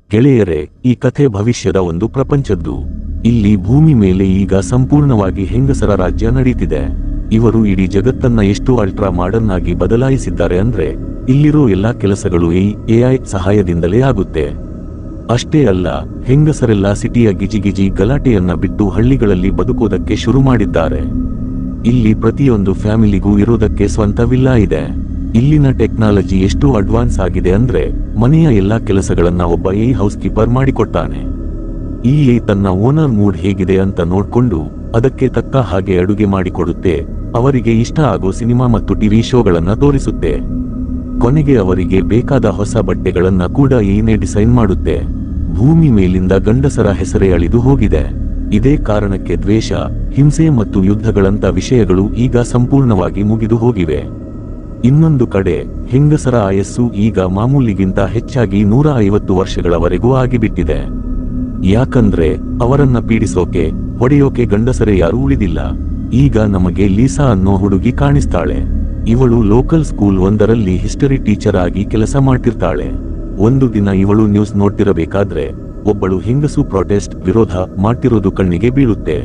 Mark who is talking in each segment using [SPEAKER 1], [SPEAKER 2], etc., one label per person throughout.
[SPEAKER 1] ಗೆಳೆಯರೇ, ಈ ಕಥೆ ಭವಿಷ್ಯದ ಒಂದು ಪ್ರಪಂಚದ್ದು. ಇಲ್ಲಿ ಭೂಮಿ ಮೇಲೆ ಈಗ ಸಂಪೂರ್ಣವಾಗಿ ಹೆಂಗಸರ ರಾಜ್ಯ ನಡೀತಿದೆ. ಇವರು ಇಡೀ ಜಗತ್ತನ್ನ ಎಷ್ಟು ಅಲ್ಟ್ರಾ ಮಾಡರ್ನ್ ಆಗಿ ಬದಲಾಯಿಸಿದ್ದಾರೆ ಅಂದ್ರೆ ಇಲ್ಲಿರೋ ಎಲ್ಲಾ ಕೆಲಸಗಳು ಎಐ ಸಹಾಯದಿಂದಲೇ ಆಗುತ್ತೆ. ಅಷ್ಟೇ ಅಲ್ಲ, ಹೆಂಗಸರೆಲ್ಲ ಸಿಟಿಯ ಗಿಜಿಗಿಜಿ ಗಲಾಟೆಯನ್ನ ಬಿಟ್ಟು ಹಳ್ಳಿಗಳಲ್ಲಿ ಬದುಕೋದಕ್ಕೆ ಶುರು ಮಾಡಿದ್ದಾರೆ. ಇಲ್ಲಿ ಪ್ರತಿಯೊಂದು ಫ್ಯಾಮಿಲಿಗೂ ಇರೋದಕ್ಕೆ ಸ್ವಂತ ವಿಲ್ಲಾ ಇದೆ. ಇಲ್ಲಿನ ಟೆಕ್ನಾಲಜಿ ಎಷ್ಟು ಅಡ್ವಾನ್ಸ್ ಆಗಿದೆ ಅಂದ್ರೆ ಮನೆಯ ಎಲ್ಲಾ ಕೆಲಸಗಳನ್ನ ಒಬ್ಬ ಹೌಸ್ ಕೀಪರ್ ಮಾಡಿಕೊಡ್ತಾನೆ. ತನ್ನ ಓನರ್ ಮೂಡ್ ಹೇಗಿದೆ ಅಂತ ನೋಡ್ಕೊಂಡು ಅದಕ್ಕೆ ತಕ್ಕ ಹಾಗೆ ಅಡುಗೆ ಮಾಡಿಕೊಡುತ್ತೆ. ಅವರಿಗೆ ಇಷ್ಟ ಆಗೋ ಸಿನಿಮಾ ಮತ್ತು ಟಿವಿ ಶೋಗಳನ್ನ ತೋರಿಸುತ್ತೆ. ಕೊನೆಗೆ ಅವರಿಗೆ ಬೇಕಾದ ಹೊಸ ಬಟ್ಟೆಗಳನ್ನ ಕೂಡ ಏನೇ ಡಿಸೈನ್ ಮಾಡುತ್ತೆ. ಭೂಮಿ ಮೇಲಿಂದ ಗಂಡಸರ ಹೆಸರೇ ಅಳಿದು ಹೋಗಿದೆ. ಇದೇ ಕಾರಣಕ್ಕೆ ದ್ವೇಷ, ಹಿಂಸೆ ಮತ್ತು ಯುದ್ಧಗಳಂತ ವಿಷಯಗಳು ಈಗ ಸಂಪೂರ್ಣವಾಗಿ ಮುಗಿದು ಹೋಗಿವೆ. ಇನ್ನೊಂದು ಕಡೆ ಹೆಂಗಸರ ಆಯಸ್ಸು ಈಗ ಮಾಮೂಲಿಗಿಂತ ಹೆಚ್ಚಾಗಿ 150 ವರ್ಷಗಳವರೆಗೂ ಆಗಿಬಿಟ್ಟಿದೆ. ಯಾಕಂದ್ರೆ ಅವರನ್ನ ಪೀಡಿಸೋಕೆ, ಹೊಡೆಯೋಕೆ ಗಂಡಸರೇ ಯಾರೂ ಉಳಿದಿಲ್ಲ. ಈಗ ನಮಗೆ ಲೀಸಾ ಅನ್ನೋ ಹುಡುಗಿ ಕಾಣಿಸ್ತಾಳೆ. ಇವಳು ಲೋಕಲ್ ಸ್ಕೂಲ್ ಒಂದರಲ್ಲಿ ಹಿಸ್ಟರಿ ಟೀಚರ್ ಆಗಿ ಕೆಲಸ ಮಾಡ್ತಿರ್ತಾಳೆ. ಒಂದು ದಿನ ಇವಳು ನ್ಯೂಸ್ ನೋಡ್ತಿರಬೇಕಾದ್ರೆ ಒಬ್ಬಳು ಹೆಂಗಸು ಪ್ರೊಟೆಸ್ಟ್ ವಿರೋಧ ಮಾಡ್ತಿರೋದು ಕಣ್ಣಿಗೆ ಬೀಳುತ್ತೆ.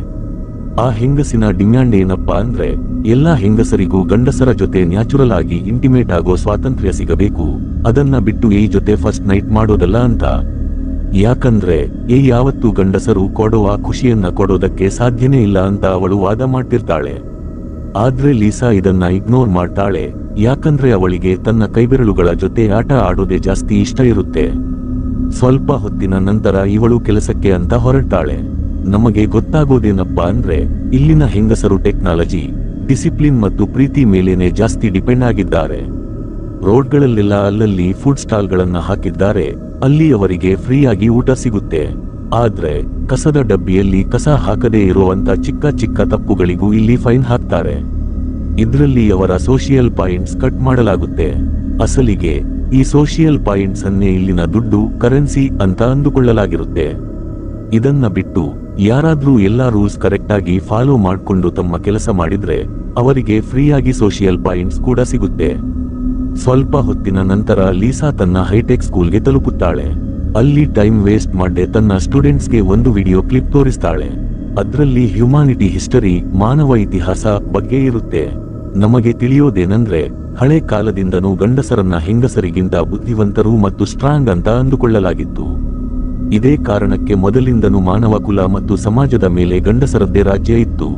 [SPEAKER 1] ಆ ಹೆಂಗಸಿನ ಡಿಮ್ಯಾಂಡ್ ಏನಪ್ಪಾ ಅಂದ್ರೆ ಎಲ್ಲಾ ಹೆಂಗಸರಿಗೂ ಗಂಡಸರ ಜೊತೆ ನ್ಯಾಚುರಲ್ ಆಗಿ ಇಂಟಿಮೇಟ್ ಆಗೋ ಸ್ವಾತಂತ್ರ್ಯ ಸಿಗಬೇಕು, ಅದನ್ನ ಬಿಟ್ಟು ಜೊತೆ ಫಸ್ಟ್ ನೈಟ್ ಮಾಡೋದಲ್ಲ ಅಂತ. ಯಾಕಂದ್ರೆ ಯಾವತ್ತೂ ಗಂಡಸರು ಕೊಡುವ ಖುಷಿಯನ್ನ ಕೊಡೋದಕ್ಕೆ ಸಾಧ್ಯನೇ ಇಲ್ಲ ಅಂತ ಅವಳು ವಾದ ಮಾಡ್ತಿರ್ತಾಳೆ. ಆದ್ರೆ ಲೀಸಾ ಇದನ್ನ ಇಗ್ನೋರ್ ಮಾಡ್ತಾಳೆ. ಯಾಕಂದ್ರೆ ಅವಳಿಗೆ ತನ್ನ ಕೈಬೆರಳುಗಳ ಜೊತೆ ಆಟ ಆಡೋದೇ ಜಾಸ್ತಿ ಇಷ್ಟ ಇರುತ್ತೆ. ಸ್ವಲ್ಪ ಹೊತ್ತಿನ ನಂತರ ಇವಳು ಕೆಲಸಕ್ಕೆ ಅಂತ ಹೊರಡ್ತಾಳೆ. ನಮಗೆ ಗೊತ್ತಾಗೋದೇನಪ್ಪಾ ಅಂದ್ರೆ ಇಲ್ಲಿನ ಹೆಂಗಸರು ಟೆಕ್ನಾಲಜಿ, ಡಿಸಿಪ್ಲಿನ್ ಮತ್ತು ಪ್ರೀತಿ ಮೇಲೇನೆ ಜಾಸ್ತಿ ಡಿಪೆಂಡ್ ಆಗಿದ್ದಾರೆ. ರೋಡ್ಗಳಲ್ಲೆಲ್ಲ ಅಲ್ಲಲ್ಲಿ ಫುಡ್ ಸ್ಟಾಲ್ಗಳನ್ನ ಹಾಕಿದ್ದಾರೆ. ಅಲ್ಲಿ ಅವರಿಗೆ ಫ್ರೀ ಆಗಿ ಊಟ ಸಿಗುತ್ತೆ. ಆದ್ರೆ ಕಸದ ಡಬ್ಬಿಯಲ್ಲಿ ಕಸ ಹಾಕದೇ ಇರುವಂತ ಚಿಕ್ಕ ಚಿಕ್ಕ ತಪ್ಪುಗಳಿಗೂ ಇಲ್ಲಿ ಫೈನ್ ಹಾಕ್ತಾರೆ. ಇದ್ರಲ್ಲಿ ಅವರ ಸೋಷಿಯಲ್ ಪಾಯಿಂಟ್ಸ್ ಕಟ್ ಮಾಡಲಾಗುತ್ತೆ. ಅಸಲಿಗೆ ಈ ಸೋಷಿಯಲ್ ಪಾಯಿಂಟ್ಸ್ ಅನ್ನೇ ಇಲ್ಲಿನ ದುಡ್ಡು, ಕರೆನ್ಸಿ ಅಂತ ಅಂದುಕೊಳ್ಳಲಾಗಿರುತ್ತೆ. ಇದನ್ನ ಬಿಟ್ಟು ಯಾರಾದ್ರೂ ಎಲ್ಲಾ ರೂಲ್ಸ್ ಕರೆಕ್ಟ್ ಆಗಿ ಫಾಲೋ ಮಾಡ್ಕೊಂಡು ತಮ್ಮ ಕೆಲಸ ಮಾಡಿದ್ರೆ ಅವರಿಗೆ ಫ್ರೀಯಾಗಿ ಸೋಷಿಯಲ್ ಪಾಯಿಂಟ್ಸ್ ಕೂಡ ಸಿಗುತ್ತೆ. ಸ್ವಲ್ಪ ಹೊತ್ತಿನ ನಂತರ ಲೀಸಾ ತನ್ನ ಹೈಟೆಕ್ ಸ್ಕೂಲ್ಗೆ ತಲುಪುತ್ತಾಳೆ. ಅಲ್ಲಿ ಟೈಮ್ ವೇಸ್ಟ್ ಮಾಡದೆ ತನ್ನ ಸ್ಟೂಡೆಂಟ್ಸ್ಗೆ ಒಂದು ವಿಡಿಯೋ ಕ್ಲಿಪ್ ತೋರಿಸ್ತಾಳೆ. ಅದ್ರಲ್ಲಿ ಹ್ಯುಮಾನಿಟಿ ಹಿಸ್ಟರಿ, ಮಾನವ ಇತಿಹಾಸ ಬಗ್ಗೆ ಇರುತ್ತೆ. ನಮಗೆ ತಿಳಿಯೋದೇನೆಂದ್ರೆ ಹಳೆ ಕಾಲದಿಂದನೂ ಗಂಡಸರನ್ನ ಹೆಂಗಸರಿಗಿಂತ ಬುದ್ಧಿವಂತರು ಮತ್ತು ಸ್ಟ್ರಾಂಗ್ ಅಂತ ಅಂದುಕೊಳ್ಳಲಾಗಿತ್ತು. ಇದೇ ಕಾರಣಕ್ಕೆ ಮೊದಲಿಂದನೂ ಮಾನವ ಕುಲ ಮತ್ತು ಸಮಾಜದ ಮೇಲೆ ಗಂಡಸರದ್ದೇ ರಾಜ್ಯ ಇತ್ತು.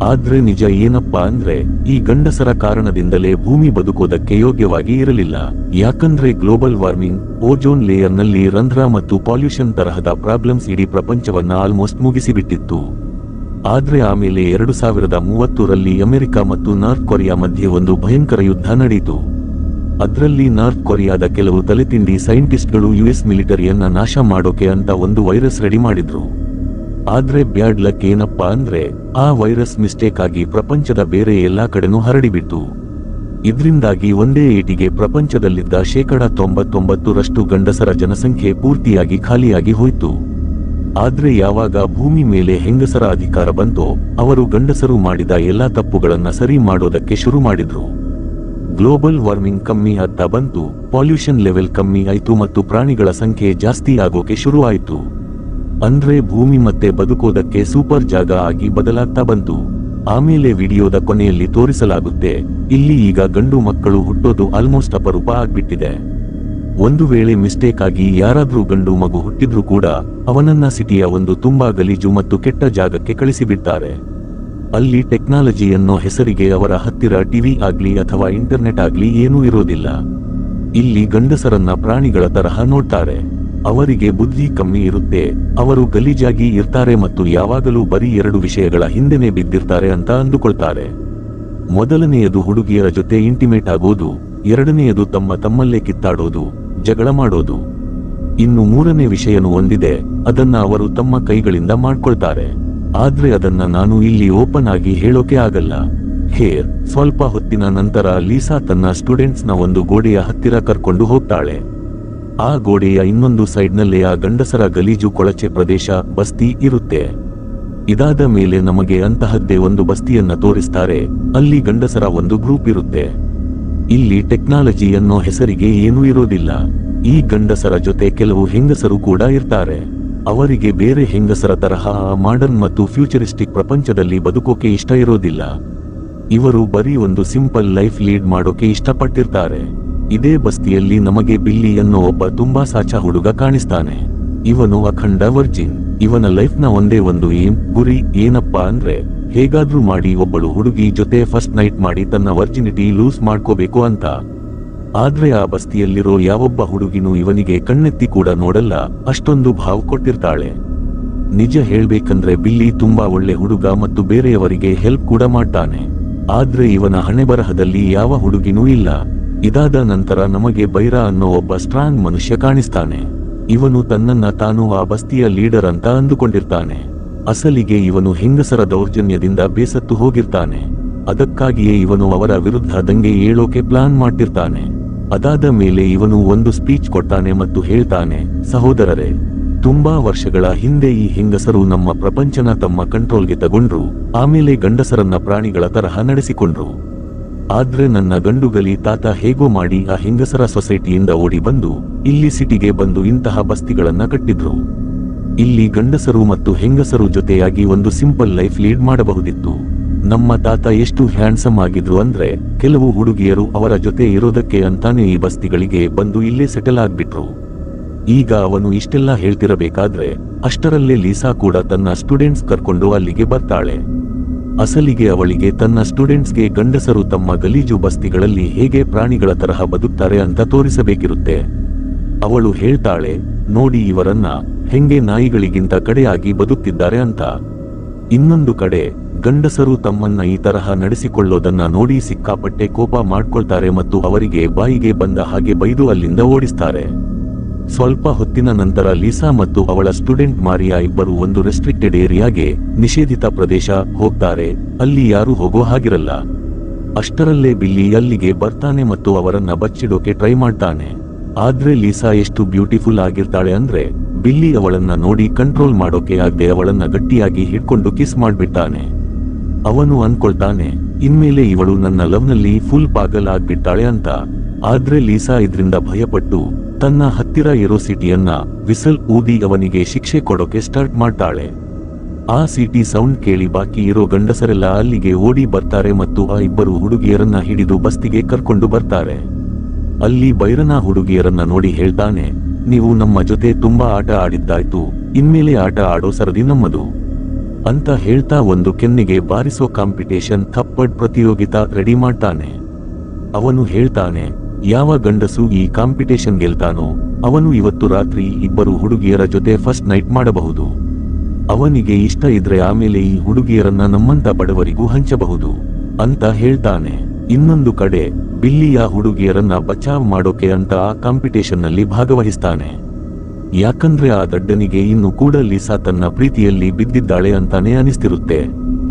[SPEAKER 1] ಆದ್ರೆ ನಿಜ ಏನಪ್ಪಾ ಅಂದ್ರೆ ಈ ಗಂಡಸರ ಕಾರಣದಿಂದಲೇ ಭೂಮಿ ಬದುಕೋದಕ್ಕೆ ಯೋಗ್ಯವಾಗಿ ಇರಲಿಲ್ಲ. ಯಾಕಂದ್ರೆ ಗ್ಲೋಬಲ್ ವಾರ್ಮಿಂಗ್, ಓಜೋನ್ ಲೇಯರ್ನಲ್ಲಿ ರಂಧ್ರ ಮತ್ತು ಪಾಲ್ಯೂಷನ್ ತರಹದ ಪ್ರಾಬ್ಲಮ್ಸ್ ಇಡೀ ಪ್ರಪಂಚವನ್ನ ಆಲ್ಮೋಸ್ಟ್ ಮುಗಿಸಿಬಿಟ್ಟಿತ್ತು. ಆದ್ರೆ ಆಮೇಲೆ 2030ರಲ್ಲಿ ಅಮೆರಿಕ ಮತ್ತು ನಾರ್ತ್ ಕೊರಿಯಾ ಮಧ್ಯೆ ಒಂದು ಭಯಂಕರ ಯುದ್ಧ ನಡೆಯಿತು. ಅದ್ರಲ್ಲಿ ನಾರ್ತ್ ಕೊರಿಯಾದ ಕೆಲವು ತಲೆತಿಂಡಿ ಸೈಂಟಿಸ್ಟ್ಗಳು ಯುಎಸ್ ಮಿಲಿಟರಿಯನ್ನ ನಾಶ ಮಾಡೋಕೆ ಅಂತ ಒಂದು ವೈರಸ್ ರೆಡಿ ಮಾಡಿದ್ರು. ಆದ್ರೆ ಬ್ಯಾಡ್ ಲಕ್ ಏನಪ್ಪಾ ಅಂದ್ರೆ ಆ ವೈರಸ್ ಮಿಸ್ಟೇಕ್ ಆಗಿ ಪ್ರಪಂಚದ ಬೇರೆ ಎಲ್ಲಾ ಕಡೆನೂ ಹರಡಿಬಿಟ್ಟು. ಇದ್ರಿಂದಾಗಿ ಒಂದೇ ಏಟಿಗೆ ಪ್ರಪಂಚದಲ್ಲಿದ್ದ 99% ಗಂಡಸರ ಜನಸಂಖ್ಯೆ ಪೂರ್ತಿಯಾಗಿ ಖಾಲಿಯಾಗಿ ಹೋಯ್ತು. ಆದ್ರೆ ಯಾವಾಗ ಭೂಮಿ ಮೇಲೆ ಹೆಂಗಸರ ಅಧಿಕಾರ ಬಂತೋ ಅವರು ಗಂಡಸರು ಮಾಡಿದ ಎಲ್ಲಾ ತಪ್ಪುಗಳನ್ನ ಸರಿ ಮಾಡೋದಕ್ಕೆ ಶುರು ಮಾಡಿದ್ರು. ಗ್ಲೋಬಲ್ ವಾರ್ಮಿಂಗ್ ಕಮ್ಮಿ ಆಗ್ತಾ ಬಂತು, ಪಾಲ್ಯೂಷನ್ ಲೆವೆಲ್ ಕಮ್ಮಿ ಆಯ್ತು ಮತ್ತು ಪ್ರಾಣಿಗಳ ಸಂಖ್ಯೆ ಜಾಸ್ತಿ ಆಗೋಕೆ ಶುರು ಆಯ್ತು. ಅಂದ್ರೆ ಭೂಮಿ ಮತ್ತೆ ಬದುಕೋದಕ್ಕೆ ಸೂಪರ್ ಜಾಗ ಆಗಿ ಬದಲಾಗ್ತಾ ಬಂತು. ಆಮೇಲೆ ವಿಡಿಯೋದ ಕೊನೆಯಲ್ಲಿ ತೋರಿಸಲಾಗುತ್ತೆ, ಇಲ್ಲಿ ಈಗ ಗಂಡು ಮಕ್ಕಳು ಹುಟ್ಟೋದು ಆಲ್ಮೋಸ್ಟ್ ಅಪರೂಪ ಆಗ್ಬಿಟ್ಟಿದೆ. ಒಂದು ವೇಳೆ ಮಿಸ್ಟೇಕ್ ಆಗಿ ಯಾರಾದ್ರೂ ಗಂಡು ಮಗು ಹುಟ್ಟಿದ್ರೂ ಕೂಡ ಅವನನ್ನ ಸಿಟಿಯ ಒಂದು ತುಂಬಾ ಗಲೀಜು ಮತ್ತು ಕೆಟ್ಟ ಜಾಗಕ್ಕೆ ಕಳಿಸಿಬಿಡ್ತಾರೆ. ಅಲ್ಲಿ ಟೆಕ್ನಾಲಜಿ ಅನ್ನೋ ಹೆಸರಿಗೆ ಅವರ ಹತ್ತಿರ ಟಿವಿ ಆಗ್ಲಿ ಅಥವಾ ಇಂಟರ್ನೆಟ್ ಆಗ್ಲಿ ಏನೂ ಇರೋದಿಲ್ಲ. ಇಲ್ಲಿ ಗಂಡಸರನ್ನ ಪ್ರಾಣಿಗಳ ತರಹ ನೋಡ್ತಾರೆ. ಅವರಿಗೆ ಬುದ್ಧಿ ಕಮ್ಮಿ ಇರುತ್ತೆ, ಅವರು ಗಲೀಜಾಗಿ ಇರ್ತಾರೆ ಮತ್ತು ಯಾವಾಗಲೂ ಬರೀ 2 ವಿಷಯಗಳ ಹಿಂದೆನೆ ಬಿದ್ದಿರ್ತಾರೆ ಅಂತ ಅಂದುಕೊಳ್ತಾರೆ. ಮೊದಲನೆಯದು ಹುಡುಗಿಯರ ಜೊತೆ ಇಂಟಿಮೇಟ್ ಆಗೋದು, ಎರಡನೆಯದು ತಮ್ಮಲ್ಲೇ ಕಿತ್ತಾಡೋದು, ಜಗಳ ಮಾಡೋದು. ಇನ್ನು 3ನೇ ವಿಷಯನೂ ಒಂದಿದೆ, ಅದನ್ನ ಅವರು ತಮ್ಮ ಕೈಗಳಿಂದ ಮಾಡ್ಕೊಳ್ತಾರೆ. ಆದ್ರೆ ಅದನ್ನ ನಾನು ಇಲ್ಲಿ ಓಪನ್ ಆಗಿ ಹೇಳೋಕೆ ಆಗಲ್ಲ. ಸ್ವಲ್ಪ ಹೊತ್ತಿನ ನಂತರ ಲೀಸಾ ತನ್ನ ಸ್ಟೂಡೆಂಟ್ಸ್ನ ಒಂದು ಗೋಡೆಯ ಹತ್ತಿರ ಕರ್ಕೊಂಡು ಹೋಗ್ತಾಳೆ. ಆ ಗೋಡೆಯ ಇನ್ನೊಂದು ಸೈಡ್ನಲ್ಲೇ ಆ ಗಂಡಸರ ಗಲೀಜು ಕೊಳಚೆ ಪ್ರದೇಶ, ಬಸ್ತಿ ಇರುತ್ತೆ. ಇದಾದ ಮೇಲೆ ನಮಗೆ ಅಂತಹದ್ದೇ ಒಂದು ಬಸ್ತಿಯನ್ನ ತೋರಿಸ್ತಾರೆ. ಅಲ್ಲಿ ಗಂಡಸರ ಒಂದು ಗ್ರೂಪ್ ಇರುತ್ತೆ. ಇಲ್ಲಿ ಟೆಕ್ನಾಲಜಿ ಅನ್ನೋ ಹೆಸರಿಗೆ ಏನೂ ಇರೋದಿಲ್ಲ. ಈ ಗಂಡಸರ ಜೊತೆ ಕೆಲವು ಹೆಂಗಸರು ಕೂಡ ಇರ್ತಾರೆ. ಅವರಿಗೆ ಬೇರೆ ಹೆಂಗಸರ ತರಹ ಮಾಡರ್ನ್ ಮತ್ತು ಫ್ಯೂಚರಿಸ್ಟಿಕ್ ಪ್ರಪಂಚದಲ್ಲಿ ಬದುಕೋಕೆ ಇಷ್ಟ ಇರೋದಿಲ್ಲ. ಇವರು ಬರೀ ಒಂದು ಸಿಂಪಲ್ ಲೈಫ್ ಲೀಡ್ ಮಾಡೋಕೆ ಇಷ್ಟಪಟ್ಟಿರ್ತಾರೆ. ಇದೇ ಬಸ್ತಿಯಲ್ಲಿ ನಮಗೆ ಬಿಲ್ಲಿ ಅನ್ನೋ ಒಬ್ಬ ತುಂಬಾ ಸಾಚಾ ಹುಡುಗ ಕಾಣಿಸ್ತಾನೆ. ಇವನು ಅಖಂಡ ವರ್ಜಿನ್. ಇವನ ಲೈಫ್ನ ಒಂದೇ ಒಂದು ಗುರಿ ಏನಪ್ಪಾ ಅಂದ್ರೆ ಹೇಗಾದ್ರೂ ಮಾಡಿ ಒಬ್ಬಳು ಹುಡುಗಿ ಜೊತೆ ಫಸ್ಟ್ ನೈಟ್ ಮಾಡಿ ತನ್ನ ವರ್ಜಿನಿಟಿ ಲೂಸ್ ಮಾಡ್ಕೋಬೇಕು ಅಂತ. ಆದ್ರೆ ಆ ಬಸ್ತಿಯಲ್ಲಿರೋ ಯಾವೊಬ್ಬ ಹುಡುಗಿನೂ ಇವನಿಗೆ ಕಣ್ಣೆತ್ತಿ ಕೂಡ ನೋಡಲ್ಲ, ಅಷ್ಟೊಂದು ಭಾವ ಕೊಟ್ಟಿರ್ತಾಳೆ. ನಿಜ ಹೇಳ್ಬೇಕಂದ್ರೆ ಬಿಲ್ಲಿ ತುಂಬಾ ಒಳ್ಳೆ ಹುಡುಗ ಮತ್ತು ಬೇರೆಯವರಿಗೆ ಹೆಲ್ಪ್ ಕೂಡ ಮಾಡ್ತಾನೆ. ಆದ್ರೆ ಇವನ ಹಣೆಬರಹದಲ್ಲಿ ಯಾವ ಹುಡುಗಿನೂ ಇಲ್ಲ. ಇದಾದ ನಂತರ ನಮಗೆ ಬೈರಾ ಅನ್ನೋ ಒಬ್ಬ ಸ್ಟ್ರಾಂಗ್ ಮನುಷ್ಯ ಕಾಣಿಸ್ತಾನೆ. ಇವನು ತನ್ನನ್ನ ತಾನು ಆ ಬಸ್ತಿಯ ಲೀಡರ್ ಅಂತ ಅಂದುಕೊಂಡಿರ್ತಾನೆ. ಅಸಲಿಗೆ ಇವನು ಹೆಂಗಸರ ದೌರ್ಜನ್ಯದಿಂದ ಬೇಸತ್ತು ಹೋಗಿರ್ತಾನೆ. ಅದಕ್ಕಾಗಿಯೇ ಇವನು ಅವರ ವಿರುದ್ಧ ದಂಗೆ ಏಳೋಕೆ ಪ್ಲಾನ್ ಮಾಡ್ತಿರ್ತಾನೆ. ಅದಾದ ಮೇಲೆ ಇವನು ಒಂದು ಸ್ಪೀಚ್ ಕೊಡ್ತಾನೆ ಮತ್ತು ಹೇಳ್ತಾನೆ, ಸಹೋದರರೇ, ತುಂಬಾ ವರ್ಷಗಳ ಹಿಂದೆ ಈ ಹೆಂಗಸರು ನಮ್ಮ ಪ್ರಪಂಚನ ತಮ್ಮ ಕಂಟ್ರೋಲ್ಗೆ ತಗೊಂಡ್ರು. ಆಮೇಲೆ ಗಂಡಸರನ್ನ ಪ್ರಾಣಿಗಳ ತರಹ ನಡೆಸಿಕೊಂಡ್ರು. ಆದ್ರೆ ನನ್ನ ಗಂಡುಗಲಿ ತಾತ ಹೇಗೋ ಮಾಡಿ ಆ ಹೆಂಗಸರ ಸೊಸೈಟಿಯಿಂದ ಓಡಿ ಬಂದು ಇಲ್ಲಿ ಸಿಟಿಗೆ ಬಂದು ಇಂತಹ ಬಸ್ತಿಗಳನ್ನ ಕಟ್ಟಿದ್ರು. ಇಲ್ಲಿ ಗಂಡಸರು ಮತ್ತು ಹೆಂಗಸರು ಜೊತೆಯಾಗಿ ಒಂದು ಸಿಂಪಲ್ ಲೈಫ್ ಲೀಡ್ ಮಾಡಬಹುದಿತ್ತು. ನಮ್ಮ ತಾತ ಎಷ್ಟು ಹ್ಯಾಂಡ್ಸಮ್ ಆಗಿದ್ರು ಅಂದ್ರೆ ಕೆಲವು ಹುಡುಗಿಯರು ಅವರ ಜೊತೆ ಇರೋದಕ್ಕೆ ಅಂತಾನೆ ಈ ಬಸ್ತಿಗಳಿಗೆ ಬಂದು ಇಲ್ಲೇ ಸೆಟಲ್ ಆಗ್ಬಿಟ್ರು. ಈಗ ಅವನು ಇಷ್ಟೆಲ್ಲ ಹೇಳ್ತಿರಬೇಕಾದ್ರೆ ಅಷ್ಟರಲ್ಲೇ ಲೀಸಾ ಕೂಡ ತನ್ನ ಸ್ಟೂಡೆಂಟ್ಸ್ ಕರ್ಕೊಂಡು ಅಲ್ಲಿಗೆ ಬರ್ತಾಳೆ. ಅಸಲಿಗೆ ಅವಳಿಗೆ ತನ್ನ ಸ್ಟೂಡೆಂಟ್ಸ್ಗೆ ಗಂಡಸರು ತಮ್ಮ ಗಲೀಜು ಬಸ್ತಿಗಳಲ್ಲಿ ಹೇಗೆ ಪ್ರಾಣಿಗಳ ತರಹ ಬದುಕ್ತಾರೆ ಅಂತ ತೋರಿಸಬೇಕಿರುತ್ತೆ. ಅವಳು ಹೇಳ್ತಾಳೆ, ನೋಡಿ ಇವರನ್ನ ಹೆಂಗೆ ನಾಯಿಗಳಿಗಿಂತ ಕಡೆಯಾಗಿ ಬದುಕ್ತಿದ್ದಾರೆ ಅಂತ. ಇನ್ನೊಂದು ಕಡೆ ಗಂಡಸರು ತಮ್ಮನ್ನ ಈ ತರಹ ನಡೆಸಿಕೊಳ್ಳೋದನ್ನ ನೋಡಿ ಸಿಕ್ಕಾಪಟ್ಟೆ ಕೋಪ ಮಾಡ್ಕೊಳ್ತಾರೆ ಮತ್ತು ಅವರಿಗೆ ಬಾಯಿಗೆ ಬಂದ ಹಾಗೆ ಬೈದು ಅಲ್ಲಿಂದ ಓಡಿಸ್ತಾರೆ. ಸ್ವಲ್ಪ ಹೊತ್ತಿನ ನಂತರ ಲೀಸಾ ಮತ್ತು ಅವಳ ಸ್ಟೂಡೆಂಟ್ ಮಾರಿಯಾ ಇಬ್ಬರು ಒಂದು ರೆಸ್ಟ್ರಿಕ್ಟೆಡ್ ಏರಿಯಾಗೆ, ನಿಷೇಧಿತ ಪ್ರದೇಶ ಹೋಗ್ತಾರೆ. ಅಲ್ಲಿ ಯಾರು ಹೋಗೋ ಹಾಗಿರಲ್ಲ. ಅಷ್ಟರಲ್ಲೇ ಬಿಲ್ಲಿ ಅಲ್ಲಿಗೆ ಬರ್ತಾನೆ ಮತ್ತು ಅವರನ್ನ ಬಚ್ಚಿಡೋಕೆ ಟ್ರೈ ಮಾಡ್ತಾನೆ. ಆದ್ರೆ ಲೀಸಾ ಎಷ್ಟು ಬ್ಯೂಟಿಫುಲ್ ಆಗಿರ್ತಾಳೆ ಅಂದ್ರೆ ಬಿಲ್ಲಿ ಅವಳನ್ನ ನೋಡಿ ಕಂಟ್ರೋಲ್ ಮಾಡೋಕೆ ಆಗದೆ ಅವಳನ್ನ ಗಟ್ಟಿಯಾಗಿ ಹಿಡ್ಕೊಂಡು ಕಿಸ್ ಮಾಡ್ಬಿಡ್ತಾನೆ. ಅವನು ಅನ್ಕೊಳ್ತಾನೆ, ಇನ್ಮೇಲೆ ಇವಳು ನನ್ನ ಲವ್ನಲ್ಲಿ ಫುಲ್ ಪಾಗಲ್ ಆಗ್ಬಿಟ್ಟಾಳೆ ಅಂತ. ಆದ್ರೆ ಲೀಸಾ ಇದ್ರಿಂದ ಭಯಪಟ್ಟು ತನ್ನ ಹತ್ತಿರ ಇರೋ ಸಿಟಿಯನ್ನ ವಿಸಲ್ ಊದಿ ಅವನಿಗೆ ಶಿಕ್ಷೆ ಕೊಡೋಕೆ ಸ್ಟಾರ್ಟ್ ಮಾಡ್ತಾಳೆ. ಆ ಸಿಟಿ ಸೌಂಡ್ ಕೇಳಿ ಬಾಕಿ ಇರೋ ಗಂಡಸರೆಲ್ಲ ಅಲ್ಲಿಗೆ ಓಡಿ ಬರ್ತಾರೆ ಮತ್ತು ಆ ಇಬ್ಬರು ಹುಡುಗಿಯರನ್ನ ಹಿಡಿದು ಬಸ್ತಿಗೆ ಕರ್ಕೊಂಡು ಬರ್ತಾರೆ. ಅಲ್ಲಿ ಬೈರನ ಹುಡುಗಿಯರನ್ನ ನೋಡಿ ಹೇಳ್ತಾನೆ, ನೀವು ನಮ್ಮ ಜೊತೆ ತುಂಬಾ ಆಟ ಆಡಿದ್ದಾಯ್ತು, ಇನ್ಮೇಲೆ ಆಟ ಆಡೋ ಸರದಿ ನಮ್ಮದು ಅಂತ ಹೇಳ್ತಾ ಒಂದು ಕೆನ್ನೆಗೆ ಬಾರಿಸೋ ಕಾಂಪಿಟೇಷನ್ ಥಪ್ಪಡ್ ಪ್ರತಿಯೋಗಿತಾ ರೆಡಿ ಮಾಡ್ತಾನೆ. ಅವನು ಹೇಳ್ತಾನೆ, ಯಾವ ಗಂಡಸು ಈ ಕಾಂಪಿಟೇಷನ್ ಗೆಲ್ತಾನೋ ಅವನು ಇವತ್ತು ರಾತ್ರಿ ಇಬ್ಬರು ಹುಡುಗಿಯರ ಜೊತೆ ಫಸ್ಟ್ ನೈಟ್ ಮಾಡಬಹುದು. ಅವನಿಗೆ ಇಷ್ಟ ಇದ್ರೆ ಆಮೇಲೆ ಈ ಹುಡುಗಿಯರನ್ನ ನಮ್ಮಂತ ಬಡವರಿಗೂ ಹಂಚಬಹುದು ಅಂತ ಹೇಳ್ತಾನೆ. ಇನ್ನೊಂದು ಕಡೆ ಬಿಲ್ಲಿಯ ಹುಡುಗಿಯರನ್ನ ಬಚಾವ್ ಮಾಡೋಕೆ ಅಂತ ಆ ಕಾಂಪಿಟೇಷನ್ ನಲ್ಲಿ ಭಾಗವಹಿಸ್ತಾನೆ. ಯಾಕಂದ್ರೆ ಆ ದಡ್ಡನಿಗೆ ಇನ್ನು ಕೂಡ ಲೀಸಾ ತನ್ನ ಪ್ರೀತಿಯಲ್ಲಿ ಬಿದ್ದಿದ್ದಾಳೆ ಅಂತಾನೆ ಅನಿಸ್ತಿರುತ್ತೆ.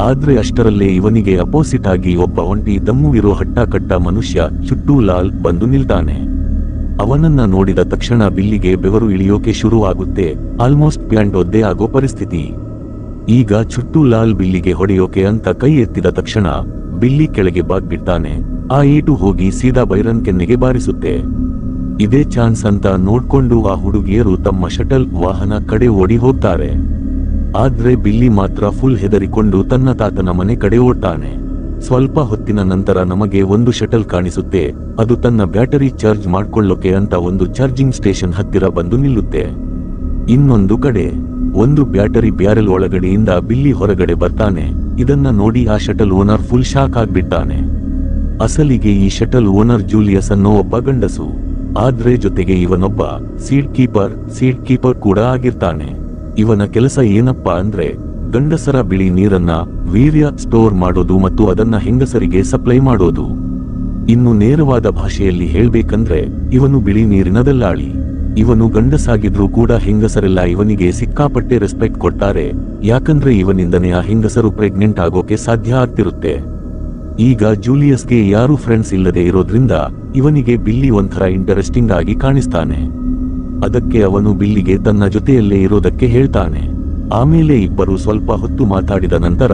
[SPEAKER 1] ಆದ್ರೆ ಅಷ್ಟರಲ್ಲೇ ಇವನಿಗೆ ಅಪೋಸಿಟ್ ಆಗಿ ಒಬ್ಬ ಒಂಟಿ ದಮ್ಮುವಿರೋ ಹಟ್ಟ ಮನುಷ್ಯ ಚುಟ್ಟೂ ಲಾಲ್ ಬಂದು ನಿಲ್ತಾನೆ. ಅವನನ್ನ ನೋಡಿದ ತಕ್ಷಣ ಬಿಲ್ಲಿಗೆ ಬೆವರು ಇಳಿಯೋಕೆ ಶುರು ಆಗುತ್ತೆ. ಆಲ್ಮೋಸ್ಟ್ ಪ್ಯಾಂಟ್ ಒದ್ದೆ ಆಗೋ ಪರಿಸ್ಥಿತಿ. ಈಗ ಚುಟ್ಟೂ ಲಾಲ್ ಬಿಲ್ಲಿಗೆ ಹೊಡೆಯೋಕೆ ಅಂತ ಕೈ ಎತ್ತಿದ ತಕ್ಷಣ ಬಿಲ್ಲಿ ಕೆಳಗೆ ಬಾಗ್ಬಿಡ್ತಾನೆ. ಆ ಏಟು ಹೋಗಿ ಸೀದಾ ಬೈರನ್ ಕೆನ್ನೆಗೆ ಬಾರಿಸುತ್ತೆ. ಇದೇ ಚಾನ್ಸ್ ಅಂತ ನೋಡ್ಕೊಂಡು ಆ ಹುಡುಗಿಯರು ತಮ್ಮ ಶಟಲ್ ವಾಹನ ಕಡೆ ಓಡಿ ಹೋಗ್ತಾರೆ. ಆದ್ರೆ ಬಿಲ್ಲಿ ಮಾತ್ರ ಫುಲ್ ಹೆದರಿಕೊಂಡು ತನ್ನ ತಾತನ ಮನೆ ಕಡೆ ಓಡ್ತಾನೆ. ಸ್ವಲ್ಪ ಹೊತ್ತಿನ ನಂತರ ನಮಗೆ ಒಂದು ಶಟಲ್ ಕಾಣಿಸುತ್ತೆ. ಅದು ತನ್ನ ಬ್ಯಾಟರಿ ಚಾರ್ಜ್ ಮಾಡ್ಕೊಳ್ಳೋಕೆ ಅಂತ ಒಂದು ಚಾರ್ಜಿಂಗ್ ಸ್ಟೇಷನ್ ಹತ್ತಿರ ಬಂದು ನಿಲ್ಲುತ್ತೆ. ಇನ್ನೊಂದು ಕಡೆ ಒಂದು ಬ್ಯಾಟರಿ ಬ್ಯಾರೆಲ್ ಒಳಗಡೆಯಿಂದ ಬಿಲ್ಲಿ ಹೊರಗಡೆ ಬರ್ತಾನೆ. ಇದನ್ನ ನೋಡಿ ಆ ಶಟಲ್ ಓನರ್ ಫುಲ್ ಶಾಕ್ ಆಗ್ಬಿಡ್ತಾನೆ. ಅಸಲಿಗೆ ಈ ಶಟಲ್ ಓನರ್ ಜೂಲಿಯಸ್ ಅನ್ನೋ ಒಬ್ಬ ಗಂಡಸು. ಆದ್ರೆ ಜೊತೆಗೆ ಇವನೊಬ್ಬ ಸೀಡ್ ಕೀಪರ್ ಕೂಡ ಆಗಿರ್ತಾನೆ. ಇವನ ಕೆಲಸ ಏನಪ್ಪಾ ಅಂದ್ರೆ ಗಂಡಸರ ಬಿಳಿ ನೀರನ್ನ ವೀರ್ಯ ಸ್ಟೋರ್ ಮಾಡೋದು ಮತ್ತು ಅದನ್ನ ಹೆಂಗಸರಿಗೆ ಸಪ್ಲೈ ಮಾಡೋದು. ಇನ್ನು ನೇರವಾದ ಭಾಷೆಯಲ್ಲಿ ಹೇಳ್ಬೇಕಂದ್ರೆ ಇವನು ಬಿಳಿ ನೀರಿನ ದಲ್ಲಾಳಿ. ಇವನು ಗಂಡಸಾಗಿದ್ರೂ ಕೂಡ ಹೆಂಗಸರೆಲ್ಲ ಇವನಿಗೆ ಸಿಕ್ಕಾಪಟ್ಟೆ ರೆಸ್ಪೆಕ್ಟ್ ಕೊಡ್ತಾರೆ. ಯಾಕಂದ್ರೆ ಇವನಿಂದನೇ ಆ ಹೆಂಗಸರು ಪ್ರೆಗ್ನೆಂಟ್ ಆಗೋಕೆ ಸಾಧ್ಯ ಆಗ್ತಿರುತ್ತೆ. ಈಗ ಜೂಲಿಯಸ್ಗೆ ಯಾರು ಫ್ರೆಂಡ್ಸ್ ಇಲ್ಲದೆ ಇರೋದ್ರಿಂದ ಇವನಿಗೆ ಬಿಲ್ಲಿ ಒಂಥರ ಇಂಟರೆಸ್ಟಿಂಗ್ ಆಗಿ ಕಾಣಿಸ್ತಾನೆ. ಅದಕ್ಕೆ ಅವನು ಬಿಲ್ಲಿಗೆ ತನ್ನ ಜೊತೆಯಲ್ಲೇ ಇರೋದಕ್ಕೆ ಹೇಳ್ತಾನೆ. ಆಮೇಲೆ ಇಬ್ಬರು ಸ್ವಲ್ಪ ಹೊತ್ತು ಮಾತಾಡಿದ ನಂತರ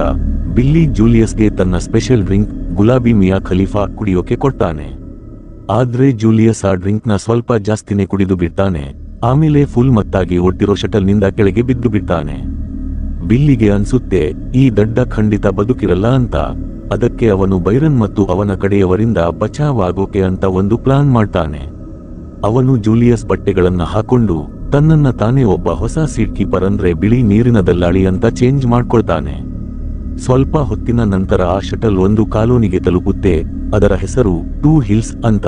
[SPEAKER 1] ಬಿಲ್ಲಿ ಜೂಲಿಯಸ್ಗೆ ತನ್ನ ಸ್ಪೆಷಲ್ ಡ್ರಿಂಕ್ ಗುಲಾಬಿ ಮಿಯಾ ಖಲೀಫಾ ಕುಡಿಯೋಕೆ ಕೊಡ್ತಾನೆ. ಆದ್ರೆ ಜೂಲಿಯಸ್ ಆ ಡ್ರಿಂಕ್ನ ಸ್ವಲ್ಪ ಜಾಸ್ತಿನೇ ಕುಡಿದು ಬಿಡ್ತಾನೆ. ಆಮೇಲೆ ಫುಲ್ ಮತ್ತಾಗಿ ಒಟ್ಟಿರೋ ಶಟಲ್ನಿಂದ ಕೆಳಗೆ ಬಿದ್ದು ಬಿಡ್ತಾನೆ. ಬಿಲ್ಲಿಗೆ ಅನ್ಸುತ್ತೆ ಈ ದಡ್ಡ ಖಂಡಿತ ಬದುಕಿರಲ್ಲ ಅಂತ. ಅದಕ್ಕೆ ಅವನು ಬೈರನ್ ಮತ್ತು ಅವನ ಕಡೆಯವರಿಂದ ಬಚಾವಾಗೋಕೆ ಅಂತ ಒಂದು ಪ್ಲಾನ್ ಮಾಡ್ತಾನೆ. ಅವನು ಜೂಲಿಯಸ್ ಬಟ್ಟೆಗಳನ್ನ ಹಾಕೊಂಡು ತನ್ನನ್ನ ತಾನೇ ಒಬ್ಬ ಹೊಸ ಸೀಟ್ ಕೀಪರ್ ಅಂದ್ರೆ ಬಿಳಿ ನೀರಿನ ದಲ್ಲಾಳಿ ಅಂತ ಚೇಂಜ್ ಮಾಡ್ಕೊಳ್ತಾನೆ. ಸ್ವಲ್ಪ ಹೊತ್ತಿನ ನಂತರ ಆ ಶಟಲ್ ಒಂದು ಕಾಲೋನಿಗೆ ತಲುಪುತ್ತೆ. ಅದರ ಹೆಸರು ಟೂ ಹಿಲ್ಸ್ ಅಂತ.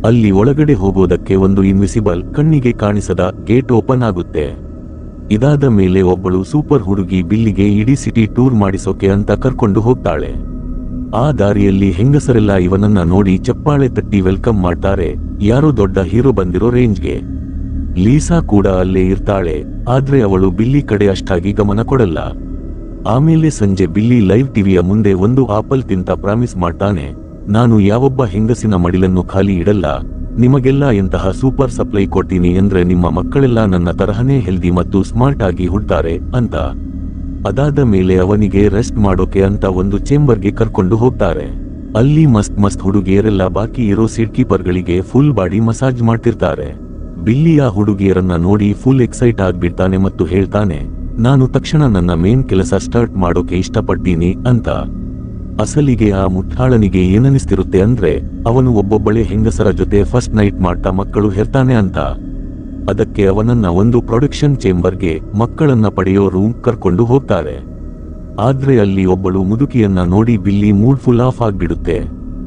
[SPEAKER 1] ಅಲ್ಲಿ ಒಳಗಡೆ ಹೋಗೋದಕ್ಕೆ ಒಂದು ಇನ್ವಿಸಿಬಲ್ ಕಣ್ಣಿಗೆ ಕಾಣಿಸದ ಗೇಟ್ ಓಪನ್ ಆಗುತ್ತೆ. ಇದಾದ ಮೇಲೆ ಒಬ್ಬಳು ಸೂಪರ್ ಹುಡುಗಿ ಬಿಲ್ಲಿಗೆ ಇಡೀ ಸಿಟಿ ಟೂರ್ ಮಾಡಿಸೋಕೆ ಅಂತ ಕರ್ಕೊಂಡು ಹೋಗ್ತಾಳೆ. ಆ ದಾರಿಯಲ್ಲಿ ಹೆಂಗಸರೆಲ್ಲ ಇವನನ್ನ ನೋಡಿ ಚಪ್ಪಾಳೆ ತಟ್ಟಿ ವೆಲ್ಕಮ್ ಮಾಡ್ತಾರೆ. ಯಾರೋ ದೊಡ್ಡ ಹೀರೋ ಬಂದಿರೋ ರೇಂಜ್ಗೆ. ಲೀಸಾ ಕೂಡ ಅಲ್ಲೇ ಇರ್ತಾಳೆ. ಆದ್ರೆ ಅವಳು ಬಿಲ್ಲಿ ಕಡೆ ಅಷ್ಟಾಗಿ ಗಮನ ಕೊಡಲ್ಲ. ಆಮೇಲೆ ಸಂಜೆ ಬಿಲ್ಲಿ ಲೈವ್ ಟಿವಿಯ ಮುಂದೆ ಒಂದು ಆಪಲ್ ತಿಂತ ಪ್ರಾಮಿಸ್ ಮಾಡ್ತಾನೆ, ನಾನು ಯಾವೊಬ್ಬ ಹೆಂಗಸಿನ ಮಡಿಲನ್ನು ಖಾಲಿ ಇಡಲ್ಲ, ನಿಮಗೆಲ್ಲ ಎಂತಹ ಸೂಪರ್ ಸಪ್ಲೈ ಕೊಡ್ತೀನಿ ಅಂದ್ರೆ ನಿಮ್ಮ ಮಕ್ಕಳೆಲ್ಲ ನನ್ನ ತರಹನೇ ಹೆಲ್ದಿ ಮತ್ತು ಸ್ಮಾರ್ಟ್ ಆಗಿ ಹುಡ್ತಾರೆ ಅಂತ. ಅದಾದ ಮೇಲೆ ಅವನಿಗೆ ರೆಸ್ಟ್ ಮಾಡೋಕೆ ಅಂತ ಒಂದು ಚೇಂಬರ್ಗೆ ಕರ್ಕೊಂಡು ಹೋಗ್ತಾರೆ. ಅಲ್ಲಿ ಮಸ್ತ್ ಹುಡುಗಿಯರೆಲ್ಲ ಬಾಕಿ ಇರೋ ಸೀಟ್ ಕೀಪರ್ಗಳಿಗೆ ಫುಲ್ ಬಾಡಿ ಮಸಾಜ್ ಮಾಡ್ತಿರ್ತಾರೆ. ಬಿಲ್ಲಿ ಆ ಹುಡುಗಿಯರನ್ನ ನೋಡಿ ಫುಲ್ ಎಕ್ಸೈಟ್ ಆಗ್ಬಿಡ್ತಾನೆ ಮತ್ತು ಹೇಳ್ತಾನೆ, ನಾನು ತಕ್ಷಣ ನನ್ನ ಮೇನ್ ಕೆಲಸ ಸ್ಟಾರ್ಟ್ ಮಾಡೋಕೆ ಇಷ್ಟಪಡ್ತೀನಿ ಅಂತ. ಅಸಲಿಗೆ ಆ ಮುಟ್ಟಾಳನಿಗೆ ಏನನಿಸ್ತಿರುತ್ತೆ ಅಂದ್ರೆ ಅವನು ಒಬ್ಬೊಬ್ಬಳೆ ಹೆಂಗಸರ ಜೊತೆ ಫಸ್ಟ್ ನೈಟ್ ಮಾಡ್ತಾ ಮಕ್ಕಳು ಹೆರ್ತಾನೆ ಅಂತ. ಅದಕ್ಕೆ ಅವನನ್ನ ಒಂದು ಪ್ರೊಡಕ್ಷನ್ ಚೇಂಬರ್ಗೆ, ಮಕ್ಕಳನ್ನ ಪಡೆಯೋ ರೂಮ್ ಕರ್ಕೊಂಡು ಹೋಗ್ತಾರೆ. ಆದ್ರೆ ಅಲ್ಲಿ ಒಬ್ಬಳು ಮುದುಕಿಯನ್ನ ನೋಡಿ ಬಿಲ್ಲಿ ಮೂಡ್ ಫುಲ್ ಆಫ್ ಆಗ್ಬಿಡುತ್ತೆ.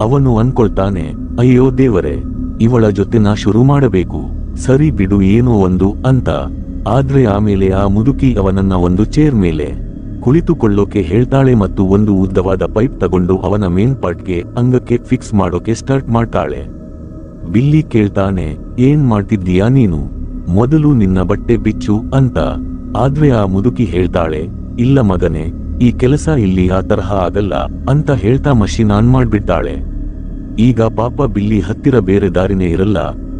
[SPEAKER 1] ಅವನು ಅನ್ಕೊಳ್ತಾನೆ, ಅಯ್ಯೋ ದೇವರೇ, ಇವಳ ಜೊತೆ ನಾ ಶುರು ಮಾಡಬೇಕು, ಸರಿ ಬಿಡು ಏನೋ ಒಂದು ಅಂತ. ಆದ್ರೆ ಆಮೇಲೆ ಆ ಮುದುಕಿ ಅವನನ್ನ ಒಂದು ಚೇರ್ ಮೇಲೆ ಕುಳಿತುಕೊಳ್ಳೋಕೆ ಹೇಳ್ತಾಳೆ ಮತ್ತು ಒಂದು ಉದ್ದವಾದ ಪೈಪ್ ತಗೊಂಡು ಅವನ ಮೇನ್ ಪಾರ್ಟ್ಗೆ ಅಂಗಕ್ಕೆ ಫಿಕ್ಸ್ ಮಾಡೋಕೆ ಸ್ಟಾರ್ಟ್ ಮಾಡ್ತಾಳೆ. ಬಿಲ್ಲಿ ಕೇಳ್ತಾನೆ, ಏನ್ ಮಾಡ್ತಿದ್ದೀಯಾ ನೀನು, ಮೊದಲು ನಿನ್ನ ಬಟ್ಟೆ ಬಿಚ್ಚು ಅಂತ. ಆದ್ರೆ ಆ ಮುದುಕಿ ಹೇಳ್ತಾಳೆ, ಇಲ್ಲ ಮಗನೇ, ಈ ಕೆಲಸ ಇಲ್ಲಿ ಆ ತರಹ ಆಗಲ್ಲ ಅಂತ ಹೇಳ್ತಾ ಮಷೀನ್ ಆನ್ ಮಾಡ್ಬಿಡ್ತಾಳೆ. ಈಗ ಪಾಪ ಬಿಲ್ಲಿ ಹತ್ತಿರ ಬೇರೆ ದಾರಿನೇ ಇರಲ್ಲ.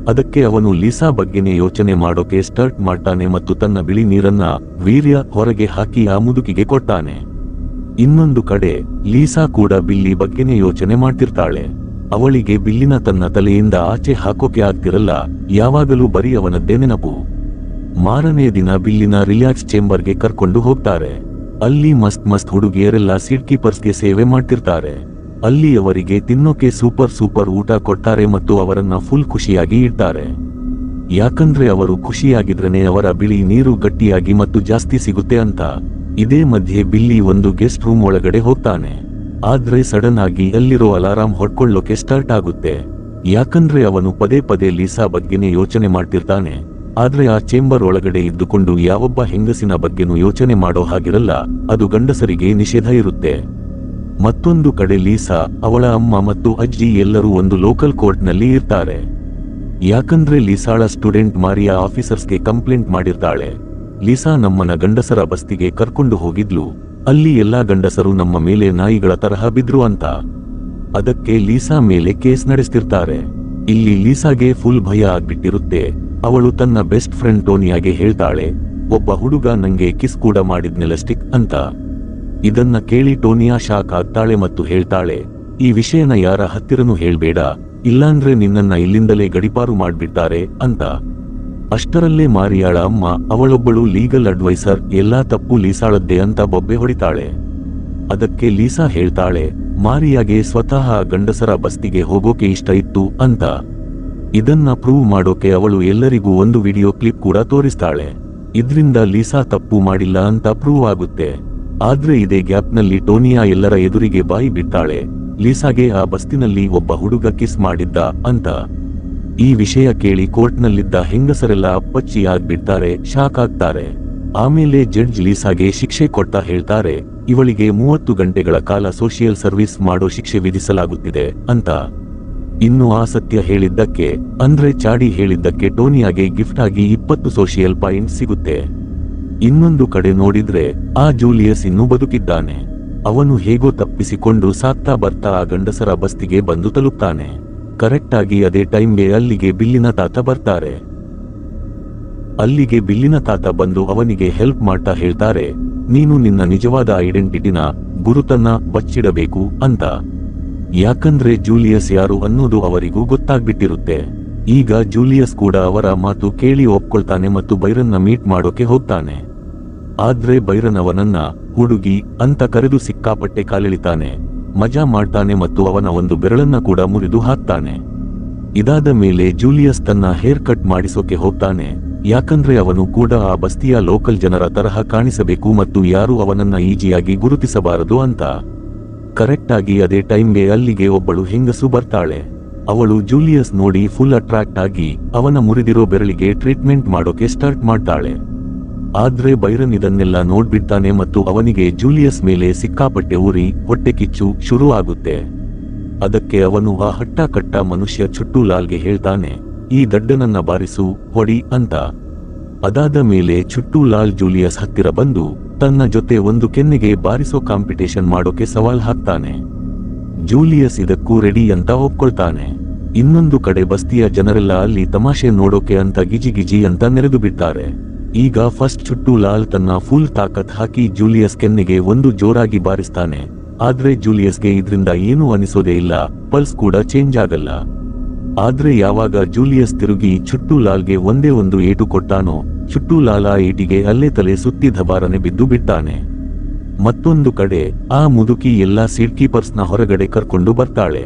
[SPEAKER 1] ಅದಕ್ಕೆ ಅವನು ಲೀಸಾ ಬಗ್ಗೆನೇ ಯೋಚನೆ ಮಾಡೋಕೆ ಸ್ಟಾರ್ಟ್ ಮಾಡ್ತಾನೆ ಮತ್ತು ತನ್ನ ಬಿಳಿ ನೀರನ್ನ ವೀರ್ಯ ಹೊರಗೆ ಹಾಕಿ ಆ ಮುದುಕಿಗೆ ಕೊಡ್ತಾನೆ. ಇನ್ನೊಂದು ಕಡೆ ಲೀಸಾ ಕೂಡ ಬಿಲ್ಲಿ ಬಗ್ಗೆನೇ ಯೋಚನೆ ಮಾಡ್ತಿರ್ತಾಳೆ. ಅವಳಿಗೆ ಬಿಲ್ಲಿನ ತನ್ನ ತಲೆಯಿಂದ ಆಚೆ ಹಾಕೋಕೆ ಆಗ್ತಿರಲ್ಲ, ಯಾವಾಗಲೂ ಬರೀ ಅವನದ್ದೇ ನೆನಪು. ಮಾರನೇ ದಿನ ಬಿಲ್ಲಿನ ರಿಲ್ಯಾಕ್ಸ್ ಚೇಂಬರ್ಗೆ ಕರ್ಕೊಂಡು ಹೋಗ್ತಾರೆ. ಅಲ್ಲಿ ಮಸ್ತ್ ಹುಡುಗಿಯರೆಲ್ಲ ಸೀಟ್ ಕೀಪರ್ಸ್ಗೆ ಸೇವೆ ಮಾಡ್ತಿರ್ತಾರೆ. ಅಲ್ಲಿ ಅವರಿಗೆ ತಿನ್ನೋಕೆ ಸೂಪರ್ ಊಟ ಕೊಡ್ತಾರೆ ಮತ್ತು ಅವರನ್ನ ಫುಲ್ ಖುಷಿಯಾಗಿ ಇಡ್ತಾರೆ. ಯಾಕಂದ್ರೆ ಅವರು ಖುಷಿಯಾಗಿದ್ರೇನೆ ಅವರ ಬಿಳಿ ನೀರು ಗಟ್ಟಿಯಾಗಿ ಮತ್ತು ಜಾಸ್ತಿ ಸಿಗುತ್ತೆ ಅಂತ. ಇದೇ ಮಧ್ಯೆ ಬಿಲ್ಲಿ ಒಂದು ಗೆಸ್ಟ್ ರೂಮ್ ಒಳಗಡೆ ಹೋಗ್ತಾನೆ. ಆದ್ರೆ ಸಡನ್ ಆಗಿ ಅಲ್ಲಿರೋ ಅಲಾರಾಮ್ ಹೊಡ್ಕೊಳ್ಳೋಕೆ ಸ್ಟಾರ್ಟ್ ಆಗುತ್ತೆ. ಯಾಕಂದ್ರೆ ಅವನು ಪದೇ ಲೀಸಾ ಬಗ್ಗೆನೇ ಯೋಚನೆ ಮಾಡ್ತಿರ್ತಾನೆ. ಆದ್ರೆ ಆ ಚೇಂಬರ್ ಒಳಗಡೆ ಇದ್ದುಕೊಂಡು ಯಾವೊಬ್ಬ ಹೆಂಗಸಿನ ಬಗ್ಗೆನೂ ಯೋಚನೆ ಮಾಡೋ ಹಾಗಿರಲ್ಲ, ಅದು ಗಂಡಸರಿಗೆ ನಿಷೇಧ ಇರುತ್ತೆ. ಮತ್ತೊಂದು ಕಡೆ ಲೀಸಾ, ಅವಳ ಅಮ್ಮ ಮತ್ತು ಅಜ್ಜಿ ಎಲ್ಲರೂ ಒಂದು ಲೋಕಲ್ ಕೋರ್ಟ್ ನಲ್ಲಿ ಇರ್ತಾರೆ. ಯಾಕಂದ್ರೆ ಲೀಸಾಳ ಸ್ಟೂಡೆಂಟ್ ಮಾರಿಯಾ ಆಫೀಸರ್ಸ್ಗೆ ಕಂಪ್ಲೇಂಟ್ ಮಾಡಿರ್ತಾಳೆ, ಲೀಸಾ ನಮ್ಮನ ಗಂಡಸರ ಬಸ್ತಿಗೆ ಕರ್ಕೊಂಡು ಹೋಗಿದ್ಲು, ಅಲ್ಲಿ ಎಲ್ಲಾ ಗಂಡಸರು ನಮ್ಮ ಮೇಲೆ ನಾಯಿಗಳ ತರಹ ಬಿದ್ರು ಅಂತ. ಅದಕ್ಕೆ ಲೀಸಾ ಮೇಲೆ ಕೇಸ್ ನಡೆಸ್ತಿರ್ತಾರೆ. ಇಲ್ಲಿ ಲೀಸಾಗೆ ಫುಲ್ ಭಯ ಆಗ್ಬಿಟ್ಟಿರುತ್ತೆ. ಅವಳು ತನ್ನ ಬೆಸ್ಟ್ ಫ್ರೆಂಡ್ ಟೋನಿಯಾಗೆ ಹೇಳ್ತಾಳೆ, ಒಬ್ಬ ಹುಡುಗ ನಂಗೆ ಕಿಸ್ ಕೂಡ ಮಾಡಿದ್ನೆಲಸ್ಟಿಕ್ ಅಂತ. ಇದನ್ನ ಕೇಳಿ ಟೋನಿಯಾ ಶಾಕ್ ಆಗ್ತಾಳೆ ಮತ್ತು ಹೇಳ್ತಾಳೆ, ಈ ವಿಷಯನ ಯಾರ ಹತ್ತಿರನೂ ಹೇಳ್ಬೇಡ, ಇಲ್ಲಾಂದ್ರೆ ನಿನ್ನನ್ನ ಇಲ್ಲಿಂದಲೇ ಗಡಿಪಾರು ಮಾಡ್ಬಿಡ್ತಾರೆ ಅಂತ. ಅಷ್ಟರಲ್ಲೇ ಮಾರಿಯಾಳ ಅಮ್ಮ, ಅವಳೊಬ್ಬಳು ಲೀಗಲ್ ಅಡ್ವೈಸರ್, ಎಲ್ಲಾ ತಪ್ಪು ಲೀಸಾಳದ್ದೇ ಅಂತ ಬೊಬ್ಬೆ ಹೊಡಿತಾಳೆ. ಅದಕ್ಕೆ ಲೀಸಾ ಹೇಳ್ತಾಳೆ, ಮಾರಿಯಾಗೆ ಸ್ವತಃ ಗಂಡಸರ ಬಸ್ತಿಗೆ ಹೋಗೋಕೆ ಇಷ್ಟ ಇತ್ತು ಅಂತ. ಇದನ್ನ ಪ್ರೂವ್ ಮಾಡೋಕೆ ಅವಳು ಎಲ್ಲರಿಗೂ ಒಂದು ವಿಡಿಯೋ ಕ್ಲಿಪ್ ಕೂಡ ತೋರಿಸ್ತಾಳೆ. ಇದ್ರಿಂದ ಲೀಸಾ ತಪ್ಪು ಮಾಡಿಲ್ಲ ಅಂತ ಪ್ರೂವ್ ಆಗುತ್ತೆ. ಆದ್ರೆ ಇದೇ ಗ್ಯಾಪ್ನಲ್ಲಿ ಟೋನಿಯಾ ಎಲ್ಲರ ಎದುರಿಗೆ ಬಾಯಿ ಬಿಡ್ತಾಳೆ, ಲೀಸಾಗೆ ಆ ಬಸ್ತಿನಲ್ಲಿ ಒಬ್ಬ ಹುಡುಗ ಕಿಸ್ ಮಾಡಿದ್ದ ಅಂತ. ಈ ವಿಷಯ ಕೇಳಿ ಕೋರ್ಟ್ನಲ್ಲಿದ್ದ ಹೆಂಗಸರೆಲ್ಲ ಅಪ್ಪಚ್ಚಿ ಆಗ್ಬಿಡ್ತಾರೆ, ಶಾಕ್ ಆಗ್ತಾರೆ. ಆಮೇಲೆ ಜಡ್ಜ್ ಲೀಸಾಗೆ ಶಿಕ್ಷೆ ಕೊಡ್ತಾ ಹೇಳ್ತಾರೆ, ಇವಳಿಗೆ 30 ಗಂಟೆಗಳ ಕಾಲ ಸೋಷಿಯಲ್ ಸರ್ವಿಸ್ ಮಾಡೋ ಶಿಕ್ಷೆ ವಿಧಿಸಲಾಗುತ್ತಿದೆ ಅಂತ. ಇನ್ನು ಆ ಸತ್ಯ ಹೇಳಿದ್ದಕ್ಕೆ, ಅಂದ್ರೆ ಚಾಡಿ ಹೇಳಿದ್ದಕ್ಕೆ ಟೋನಿಯಾಗೆ ಗಿಫ್ಟ್ ಆಗಿ 20 ಸೋಷಿಯಲ್ ಪಾಯಿಂಟ್ ಸಿಗುತ್ತೆ. ಇನ್ನೊಂದು ಕಡೆ ನೋಡಿದ್ರೆ ಆ ಜೂಲಿಯಸ್ ಇನ್ನೂ ಬದುಕಿದ್ದಾನೆ. ಅವನು ಹೇಗೋ ತಪ್ಪಿಸಿಕೊಂಡು ಸಾಕ್ತಾ ಬರ್ತಾ ಆ ಗಂಡಸರ ಬಸ್ತಿಗೆ ಬಂದು ತಲುಪ್ತಾನೆ. ಕರೆಕ್ಟ್ ಆಗಿ ಅದೇ ಟೈಮ್ಗೆ ಅಲ್ಲಿಗೆ ಬಿಲ್ಲಿನ ತಾತ ಬರ್ತಾರೆ. ಅಲ್ಲಿಗೆ ಬಿಲ್ಲಿನ ತಾತ ಬಂದು ಅವನಿಗೆ ಹೆಲ್ಪ್ ಮಾಡ್ತಾ ಹೇಳ್ತಾರೆ, ನೀನು ನಿನ್ನ ನಿಜವಾದ ಐಡೆಂಟಿಟಿನ, ಗುರುತನ್ನ ಬಚ್ಚಿಡಬೇಕು ಅಂತ. ಯಾಕಂದ್ರೆ ಜೂಲಿಯಸ್ ಯಾರು ಅನ್ನೋದು ಅವರಿಗೂ ಗೊತ್ತಾಗ್ಬಿಟ್ಟಿರುತ್ತೆ. ಈಗ ಜೂಲಿಯಸ್ ಕೂಡ ಅವರ ಮಾತು ಕೇಳಿ ಒಪ್ಕೊಳ್ತಾನೆ ಮತ್ತು ಬೈರನ್ನ ಮೀಟ್ ಮಾಡೋಕೆ ಹೋಗ್ತಾನೆ. ಆದ್ರೆ ಬೈರನ್ ಅವನನ್ನ ಹುಡುಗಿ ಅಂತ ಕರೆದು ಸಿಕ್ಕಾಪಟ್ಟೆ ಕಾಲೆಳಿತಾನೆ, ಮಜಾ ಮಾಡ್ತಾನೆ ಮತ್ತು ಅವನ ಒಂದು ಬೆರಳನ್ನ ಕೂಡ ಮುರಿದು ಹಾಕ್ತಾನೆ. ಇದಾದ ಮೇಲೆ ಜೂಲಿಯಸ್ ತನ್ನ ಹೇರ್ ಕಟ್ ಮಾಡಿಸೋಕೆ ಹೋಗ್ತಾನೆ, ಯಾಕಂದ್ರೆ ಅವನು ಕೂಡ ಆ ಬಸ್ತಿಯ ಲೋಕಲ್ ಜನರ ತರಹ ಕಾಣಿಸಬೇಕು ಮತ್ತು ಯಾರು ಅವನನ್ನ ಈಜಿಯಾಗಿ ಗುರುತಿಸಬಾರದು ಅಂತ. ಕರೆಕ್ಟ್ ಆಗಿ ಅದೇ ಟೈಮ್ಗೆ ಅಲ್ಲಿಗೆ ಒಬ್ಬಳು ಹೆಂಗಸು ಬರ್ತಾಳೆ. ಅವಳು ಜೂಲಿಯಸ್ ನೋಡಿ ಫುಲ್ ಅಟ್ರಾಕ್ಟ್ ಆಗಿ ಅವನ ಮುರಿದಿರೋ ಬೆರಳಿಗೆ ಟ್ರೀಟ್ಮೆಂಟ್ ಮಾಡೋಕೆ ಸ್ಟಾರ್ಟ್ ಮಾಡ್ತಾಳೆ. ಆದ್ರೆ ಬೈರನ್ ಇದನ್ನೆಲ್ಲ ನೋಡ್ಬಿಡ್ತಾನೆ ಮತ್ತು ಅವನಿಗೆ ಜೂಲಿಯಸ್ ಮೇಲೆ ಸಿಕ್ಕಾಪಟ್ಟೆ ಉರಿ, ಹೊಟ್ಟೆ ಕಿಚ್ಚು ಶುರು ಆಗುತ್ತೆ. ಅದಕ್ಕೆ ಅವನು ಆ ಹಟ್ಟ ಕಟ್ಟ ಮನುಷ್ಯ ಚುಟ್ಟು ಲಾಲ್ಗೆ ಹೇಳ್ತಾನೆ, ಈ ದಡ್ಡನನ್ನ ಬಾರಿಸು, ಹೊಡಿ ಅಂತ. ಅದಾದ ಮೇಲೆ ಚುಟ್ಟು ಲಾಲ್ ಜೂಲಿಯಸ್ ಹತ್ತಿರ ಬಂದು ತನ್ನ ಜೊತೆ ಒಂದು ಕೆನ್ನೆಗೆ ಬಾರಿಸೋ ಕಾಂಪಿಟೇಷನ್ ಮಾಡೋಕೆ ಸವಾಲ್ ಹಾಕ್ತಾನೆ. ಜೂಲಿಯಸ್ ಇದಕ್ಕೂ ರೆಡಿ ಅಂತ ಒಪ್ಕೊಳ್ತಾನೆ. ಇನ್ನೊಂದು ಕಡೆ ಬಸ್ತಿಯ ಜನರೆಲ್ಲ ಅಲ್ಲಿ ತಮಾಷೆ ನೋಡೋಕೆ ಅಂತ ಗಿಜಿ ಅಂತ ನೆರೆದು ಬಿಡ್ತಾರೆ. ಈಗ ಫಸ್ಟ್ ಚುಟ್ಟು ಲಾಲ್ ತನ್ನ ಫುಲ್ ತಾಕತ್ ಹಾಕಿ ಜೂಲಿಯಸ್ ಕೆನ್ನೆಗೆ ಒಂದು ಜೋರಾಗಿ ಬಾರಿಸ್ತಾನೆ. ಆದ್ರೆ ಜೂಲಿಯಸ್ಗೆ ಇದ್ರಿಂದ ಏನೂ ಅನಿಸೋದೇ ಇಲ್ಲ, ಪಲ್ಸ್ ಕೂಡ ಚೇಂಜ್ ಆಗಲ್ಲ. ಆದ್ರೆ ಯಾವಾಗ ಜೂಲಿಯಸ್ ತಿರುಗಿ ಚುಟ್ಟು ಲಾಲ್ಗೆ ಒಂದೇ ಒಂದು ಏಟು ಕೊಟ್ಟಾನೋ, ಚುಟ್ಟು ಲಾಲ್ ಆ ಏಟಿಗೆ ಅಲ್ಲೇ ತಲೆ ಸುತ್ತಿ ಧಬಾರನೆ ಬಿದ್ದು ಬಿಡ್ತಾನೆ. ಮತ್ತೊಂದು ಕಡೆ ಆ ಮುದುಕಿ ಎಲ್ಲಾ ಸೀಟ್ ಕೀಪರ್ಸ್ನ ಹೊರಗಡೆ ಕರ್ಕೊಂಡು ಬರ್ತಾಳೆ.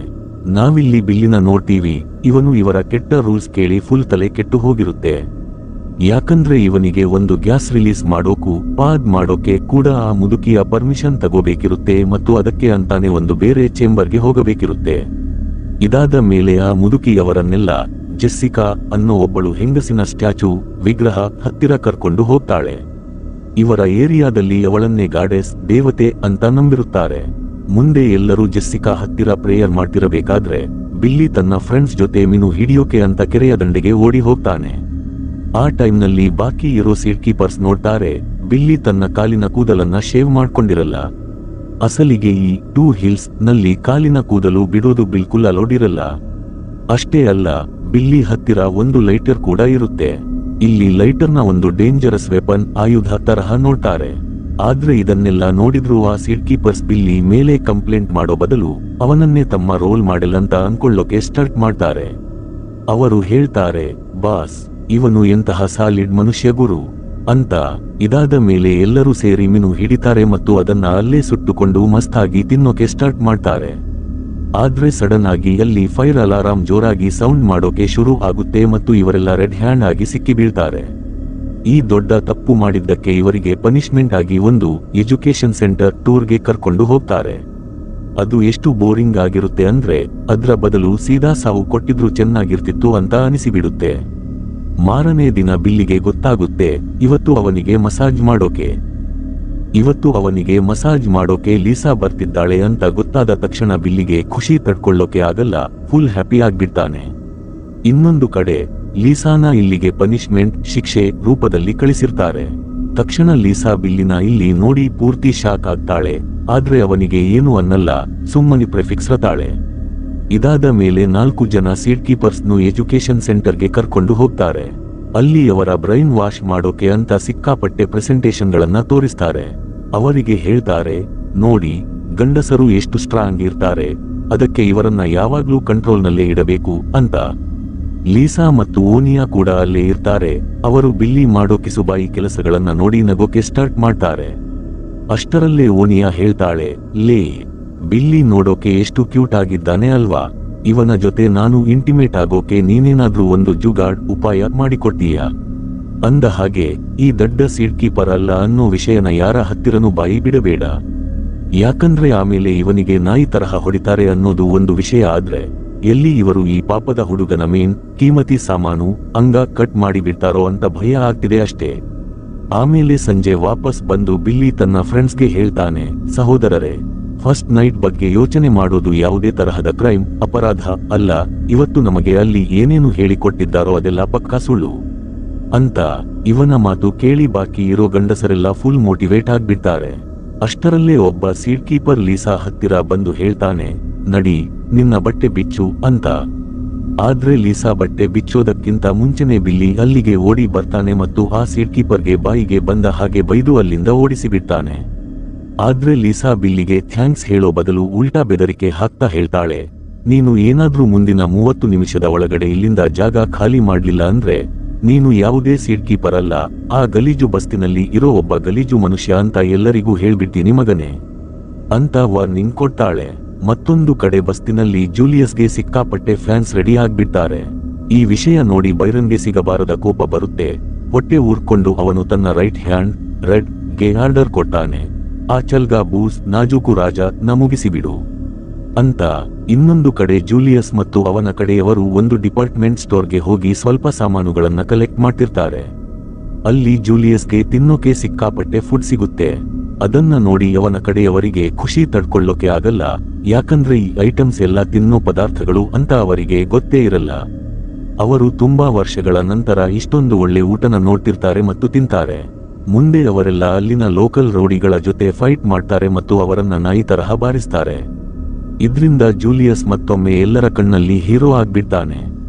[SPEAKER 1] ನಾವಿಲ್ಲಿ ಬಿಲ್ಲಿನ ನೋಡ್ತೀವಿ, ಇವನು ಇವರ ಕೆಟ್ಟ ರೂಲ್ಸ್ ಕೇಳಿ ಫುಲ್ ತಲೆ ಕೆಟ್ಟು ಹೋಗಿರುತ್ತೆ. ಯಾಕಂದ್ರೆ ಇವನಿಗೆ ಒಂದು ಗ್ಯಾಸ್ ರಿಲೀಸ್ ಮಾಡೋಕು ಪಾದ್ ಮಾಡೋಕೆ ಕೂಡ ಆ ಮುದುಕಿಯ ಪರ್ಮಿಷನ್ ತಗೋಬೇಕಿರುತ್ತೆ ಮತ್ತು ಅದಕ್ಕೆ ಅಂತಾನೆ ಒಂದು ಬೇರೆ ಚೇಂಬರ್ಗೆ ಹೋಗಬೇಕಿರುತ್ತೆ. ಇದಾದ ಮೇಲೆ ಆ ಮುದುಕಿಯವರನ್ನೆಲ್ಲ ಜೆಸ್ಸಿಕಾ ಅನ್ನೋ ಒಬ್ಬಳು ಹೆಂಗಸಿನ ಸ್ಟ್ಯಾಚು ವಿಗ್ರಹ ಹತ್ತಿರ ಕರ್ಕೊಂಡು ಹೋಗ್ತಾಳೆ. ಇವರ ಏರಿಯಾದಲ್ಲಿ ಅವಳನ್ನೇ ಗಾಡೆಸ್ ದೇವತೆ ಅಂತ ನಂಬಿರುತ್ತಾರೆ. ಮುಂದೆ ಎಲ್ಲರೂ ಜೆಸ್ಸಿಕಾ ಹತ್ತಿರ ಪ್ರೇಯರ್ ಮಾಡ್ತಿರಬೇಕಾದ್ರೆ ಬಿಲ್ಲಿ ತನ್ನ ಫ್ರೆಂಡ್ಸ್ ಜೊತೆ ಮೀನು ಹಿಡಿಯೋಕೆ ಅಂತ ಕೆರೆಯ ದಂಡೆಗೆ ಓಡಿ ಹೋಗ್ತಾನೆ. ಆ ಟೈಮ್ನಲ್ಲಿ ಬಾಕಿ ಇರೋ ಸೀಟ್ ಕೀಪರ್ಸ್ ನೋಡ್ತಾರೆ, ಬಿಲ್ಲಿ ತನ್ನ ಕಾಲಿನ ಕೂದಲನ್ನ ಶೇವ್ ಮಾಡ್ಕೊಂಡಿರಲ್ಲ. ಅಸಲಿಗೆ ಈ 2 ಹಿಲ್ಸ್ ನಲ್ಲಿ ಕಾಲಿನ ಕೂದಲು ಬಿಡೋದು ಬಿಲ್ಕುಲ್ ಅಲೋಡ್ ಇರಲ್ಲ. ಅಷ್ಟೇ ಅಲ್ಲ, ಬಿಲ್ಲಿ ಹತ್ತಿರ ಒಂದು ಲೈಟರ್ ಕೂಡ ಇರುತ್ತೆ. ಇಲ್ಲಿ ಲೈಟರ್ನ ಒಂದು ಡೇಂಜರಸ್ ವೆಪನ್ ಆಯುಧ ತರಹ ನೋಡ್ತಾರೆ. ಆದ್ರೆ ಇದನ್ನೆಲ್ಲ ನೋಡಿದ್ರು ಆ ಸೀಟ್ ಕೀಪರ್ಸ್ ಬಿಲ್ಲಿ ಮೇಲೆ ಕಂಪ್ಲೇಂಟ್ ಮಾಡೋ ಬದಲು ಅವನನ್ನೇ ತಮ್ಮ ರೋಲ್ ಮಾಡೆಲ್ ಅಂತ ಅನ್ಕೊಳ್ಳೋಕೆ ಸ್ಟಾರ್ಟ್ ಮಾಡ್ತಾರೆ. ಅವರು ಹೇಳ್ತಾರೆ, ಬಾಸ್ ಇವನು ಎಂತಹ ಸಾಲಿಡ್ ಮನುಷ್ಯ ಗುರು ಅಂತ. ಇದಾದ ಮೇಲೆ ಎಲ್ಲರೂ ಸೇರಿ ಮೀನು ಹಿಡಿತಾರೆ ಮತ್ತು ಅದನ್ನ ಅಲ್ಲೇ ಸುಟ್ಟುಕೊಂಡು ಮಸ್ತಾಗಿ ತಿನ್ನೋಕೆ ಸ್ಟಾರ್ಟ್ ಮಾಡ್ತಾರೆ. ಆದ್ರೆ ಸಡನ್ ಆಗಿ ಅಲ್ಲಿ ಫೈರ್ ಅಲಾರಾಮ್ ಜೋರಾಗಿ ಸೌಂಡ್ ಮಾಡೋಕೆ ಶುರು ಆಗುತ್ತೆ ಮತ್ತು ಇವರೆಲ್ಲ ರೆಡ್ ಹ್ಯಾಂಡ್ ಆಗಿ ಸಿಕ್ಕಿ ಬೀಳ್ತಾರೆ. ಈ ದೊಡ್ಡ ತಪ್ಪು ಮಾಡಿದ್ದಕ್ಕೆ ಇವರಿಗೆ ಪನಿಷ್ಮೆಂಟ್ ಆಗಿ ಒಂದು ಎಜುಕೇಶನ್ ಸೆಂಟರ್ ಟೂರ್ಗೆ ಕರ್ಕೊಂಡು ಹೋಗ್ತಾರೆ. ಅದು ಎಷ್ಟು ಬೋರಿಂಗ್ ಆಗಿರುತ್ತೆ ಅಂದ್ರೆ ಅದ್ರ ಬದಲು ಸೀದಾ ಸಾವು ಕೊಟ್ಟಿದ್ರು ಚೆನ್ನಾಗಿರ್ತಿತ್ತು ಅಂತ ಅನಿಸಿಬಿಡುತ್ತೆ. ಮಾರನೇ ದಿನ ಬಿಲ್ಲಿಗೆ ಗೊತ್ತಾಗುತ್ತೆ ಇವತ್ತು ಅವನಿಗೆ ಮಸಾಜ್ ಮಾಡೋಕೆ ಲೀಸಾ ಬರ್ತಿದ್ದಾಳೆ ಅಂತ ಗೊತ್ತಾದ ತಕ್ಷಣ ಬಿಲ್ಲಿಗೆ ಖುಷಿ ತಡ್ಕೊಳ್ಳೋಕೆ ಆಗಲ್ಲ, ಫುಲ್ ಹ್ಯಾಪಿ ಆಗ್ಬಿಡ್ತಾನೆ. ಇನ್ನೊಂದು ಕಡೆ ಲೀಸಾನ ಇಲ್ಲಿಗೆ ಪನಿಷ್ಮೆಂಟ್ ಶಿಕ್ಷೆ ರೂಪದಲ್ಲಿ ಕಳಿಸಿರ್ತಾರೆ. ತಕ್ಷಣ ಲೀಸಾ ಬಿಲ್ಲಿನ ಇಲ್ಲಿ ನೋಡಿ ಪೂರ್ತಿ ಶಾಕ್ ಆಗ್ತಾಳೆ. ಆದ್ರೆ ಅವನಿಗೆ ಏನು ಅನ್ನಲ್ಲ, ಸುಮ್ಮನೆ ಪ್ರೆಫಿಕ್ಸ್ ರತಾಳೆ. ಇದಾದ ಮೇಲೆ 4 ಜನ ಸೀಟ್ ಕೀಪರ್ಸ್ನು ಎಜುಕೇಶನ್ ಸೆಂಟರ್ಗೆ ಕರ್ಕೊಂಡು ಹೋಗ್ತಾರೆ. ಅಲ್ಲಿ ಅವರ ಬ್ರೈನ್ ವಾಶ್ ಮಾಡೋಕೆ ಅಂತ ಸಿಕ್ಕಾಪಟ್ಟೆ ಪ್ರೆಸೆಂಟೇಷನ್ಗಳನ್ನ ತೋರಿಸ್ತಾರೆ. ಅವರಿಗೆ ಹೇಳ್ತಾರೆ, ನೋಡಿ ಗಂಡಸರು ಎಷ್ಟು ಸ್ಟ್ರಾಂಗ್ ಇರ್ತಾರೆ, ಅದಕ್ಕೆ ಇವರನ್ನ ಯಾವಾಗ್ಲೂ ಕಂಟ್ರೋಲ್ನಲ್ಲೇ ಇಡಬೇಕು ಅಂತ. ಲೀಸಾ ಮತ್ತು ಓನಿಯಾ ಕೂಡ ಅಲ್ಲೇ ಇರ್ತಾರೆ. ಅವರು ಬಿಲ್ಲಿ ಮಾಡೋ ಕಿಸುಬಾಯಿ ಕೆಲಸಗಳನ್ನ ನೋಡಿ ನಗೋಕೆ ಸ್ಟಾರ್ಟ್ ಮಾಡ್ತಾರೆ. ಅಷ್ಟರಲ್ಲೇ ಓನಿಯಾ ಹೇಳ್ತಾಳೆ, ಲೇ ಬಿಲ್ಲಿ ನೋಡೋಕೆ ಎಷ್ಟು ಕ್ಯೂಟ್ ಆಗಿದ್ದಾನೆ ಅಲ್ವಾ, ಇವನ ಜೊತೆ ನಾನು ಇಂಟಿಮೇಟ್ ಆಗೋಕೆ ನೀನೇನಾದ್ರೂ ಒಂದು ಜುಗಾಡ್ ಉಪಾಯ ಮಾಡಿಕೊಡ್ತೀಯಾ? ಅಂದ ಹಾಗೆ ಈ ದಡ್ಡ ಸೀಟ್ ಕೀಪರ್ ಅಲ್ಲ ಅನ್ನೋ ವಿಷಯನ ಯಾರ ಹತ್ತಿರನೂ ಬಾಯಿ ಬಿಡಬೇಡ. ಯಾಕಂದ್ರೆ ಆಮೇಲೆ ಇವನಿಗೆ ನಾಯಿ ತರಹ ಹೊಡಿತಾರೆ ಅನ್ನೋದು ಒಂದು ವಿಷಯ ಆದ್ರೆ ಎಲ್ಲಿ ಇವರು ಈ ಪಾಪದ ಹುಡುಗನ ಮೇನ್ ಕೀಮತಿ ಸಾಮಾನು ಅಂಗ ಕಟ್ ಮಾಡಿ ಬಿಡ್ತಾರೋ ಅಂತ ಭಯ ಆಗ್ತಿದೆ ಅಷ್ಟೇ. ಆಮೇಲೆ ಸಂಜೆ ವಾಪಸ್ ಬಂದು ಬಿಲ್ಲಿ ತನ್ನ ಫ್ರೆಂಡ್ಸ್ಗೆ ಹೇಳ್ತಾನೆ, ಸಹೋದರರೇ, ಫಸ್ಟ್ ನೈಟ್ ಬಗ್ಗೆ ಯೋಚನೆ ಮಾಡೋದು ಯಾವುದೇ ತರಹದ ಕ್ರೈಮ್ ಅಪರಾಧ ಅಲ್ಲ. ಇವತ್ತು ನಮಗೆ ಅಲ್ಲಿ ಏನೇನು ಹೇಳಿಕೊಟ್ಟಿದ್ದಾರೋ ಅದೆಲ್ಲ ಪಕ್ಕಾ ಸುಳ್ಳು ಅಂತ. ಇವನ ಮಾತು ಕೇಳಿ ಬಾಕಿ ಇರೋ ಗಂಡಸರೆಲ್ಲ ಫುಲ್ ಮೋಟಿವೇಟ್ ಆಗ್ಬಿಡ್ತಾರೆ. ಅಷ್ಟರಲ್ಲೇ ಒಬ್ಬ ಸೀಟ್ ಕೀಪರ್ ಲೀಸಾ ಹತ್ತಿರ ಬಂದು ಹೇಳ್ತಾನೆ, ನಡಿ ನಿನ್ನ ಬಟ್ಟೆ ಬಿಚ್ಚು ಅಂತ. ಆದ್ರೆ ಲೀಸಾ ಬಟ್ಟೆ ಬಿಚ್ಚೋದಕ್ಕಿಂತ ಮುಂಚೆನೆ ಬಿಲ್ಲಿ ಅಲ್ಲಿಗೆ ಓಡಿ ಬರ್ತಾನೆ ಮತ್ತು ಆ ಸೀಟ್ ಕೀಪರ್ಗೆ ಬಾಯಿಗೆ ಬಂದ ಹಾಗೆ ಬೈದು ಅಲ್ಲಿಂದ ಓಡಿಸಿಬಿಡ್ತಾನೆ. ಆದ್ರೆ ಲೀಸಾ ಬಿಲ್ಲಿಗೆ ಥ್ಯಾಂಕ್ಸ್ ಹೇಳೋ ಬದಲು ಉಲ್ಟಾ ಬೆದರಿಕೆ ಹಾಕ್ತಾ ಹೇಳ್ತಾಳೆ, ನೀನು ಏನಾದ್ರೂ ಮುಂದಿನ 30 ನಿಮಿಷದ ಒಳಗಡೆ ಇಲ್ಲಿಂದ ಜಾಗ ಖಾಲಿ ಮಾಡ್ಲಿಲ್ಲ ಅಂದ್ರೆ ನೀನು ಯಾವುದೇ ಸೀಟ್ ಕೀಪರ್ ಅಲ್ಲ, ಆ ಗಲೀಜು ಬಸ್ತಿನಲ್ಲಿ ಇರೋ ಒಬ್ಬ ಗಲೀಜು ಮನುಷ್ಯ ಅಂತ ಎಲ್ಲರಿಗೂ ಹೇಳ್ಬಿಡ್ತೀನಿ ಮಗನೇ ಅಂತ ವಾರ್ನಿಂಗ್ ಕೊಡ್ತಾಳೆ. ಮತ್ತೊಂದು ಕಡೆ ಬಸ್ತಿನಲ್ಲಿ ಜೂಲಿಯಸ್ಗೆ ಸಿಕ್ಕಾಪಟ್ಟೆ ಫ್ಯಾನ್ಸ್ ರೆಡಿ ಆಗ್ಬಿಡ್ತಾರೆ. ಈ ವಿಷಯ ನೋಡಿ ಬೈರನ್ಗೆ ಸಿಗಬಾರದ ಕೋಪ ಬರುತ್ತೆ. ಹೊಟ್ಟೆ ಊರ್ಕೊಂಡು ಅವನು ತನ್ನ ರೈಟ್ ಹ್ಯಾಂಡ್ ರೆಡ್ ಗೆ ಆರ್ಡರ್ ಕೊಟ್ಟಾನೆ, ಆ ಚಲ್ಗಾ ಬೂಸ್ ನಾಜೂಕು ರಾಜ ನ ಮುಗಿಸಿಬಿಡು ಅಂತ. ಇನ್ನೊಂದು ಕಡೆ ಜೂಲಿಯಸ್ ಮತ್ತು ಅವನ ಕಡೆಯವರು ಒಂದು ಡಿಪಾರ್ಟ್ಮೆಂಟ್ ಸ್ಟೋರ್ಗೆ ಹೋಗಿ ಸ್ವಲ್ಪ ಸಾಮಾನುಗಳನ್ನ ಕಲೆಕ್ಟ್ ಮಾಡ್ತಿರ್ತಾರೆ. ಅಲ್ಲಿ ಜೂಲಿಯಸ್ಗೆ ತಿನ್ನೋಕೆ ಸಿಕ್ಕಾಪಟ್ಟೆ ಫುಡ್ ಸಿಗುತ್ತೆ. ಅದನ್ನ ನೋಡಿ ಅವನ ಕಡೆಯವರಿಗೆ ಖುಷಿ ತಡ್ಕೊಳ್ಳೋಕೆ ಆಗಲ್ಲ, ಯಾಕಂದ್ರೆ ಈ ಐಟಮ್ಸ್ ಎಲ್ಲ ತಿನ್ನೋ ಪದಾರ್ಥಗಳು ಅಂತ ಅವರಿಗೆ ಗೊತ್ತೇ ಇರಲ್ಲ. ಅವರು ತುಂಬಾ ವರ್ಷಗಳ ನಂತರ ಇಷ್ಟೊಂದು ಒಳ್ಳೆ ಊಟನ ನೋಡ್ತಿರ್ತಾರೆ ಮತ್ತು ತಿಂತಾರೆ. ಮುಂದೆ ಅವರೆಲ್ಲ ಅಲ್ಲಿನ ಲೋಕಲ್ ರೌಡಿಗಳ ಜೊತೆ ಫೈಟ್ ಮಾಡ್ತಾರೆ ಮತ್ತು ಅವರನ್ನ ನಾಯಿ ತರಹ ಬಾರಿಸ್ತಾರೆ. ಇದ್ರಿಂದ ಜೂಲಿಯಸ್ ಮತ್ತೊಮ್ಮೆ ಎಲ್ಲರ ಕಣ್ಣಲ್ಲಿ ಹೀರೋ ಆಗ್ಬಿಡ್ತಾನೆ.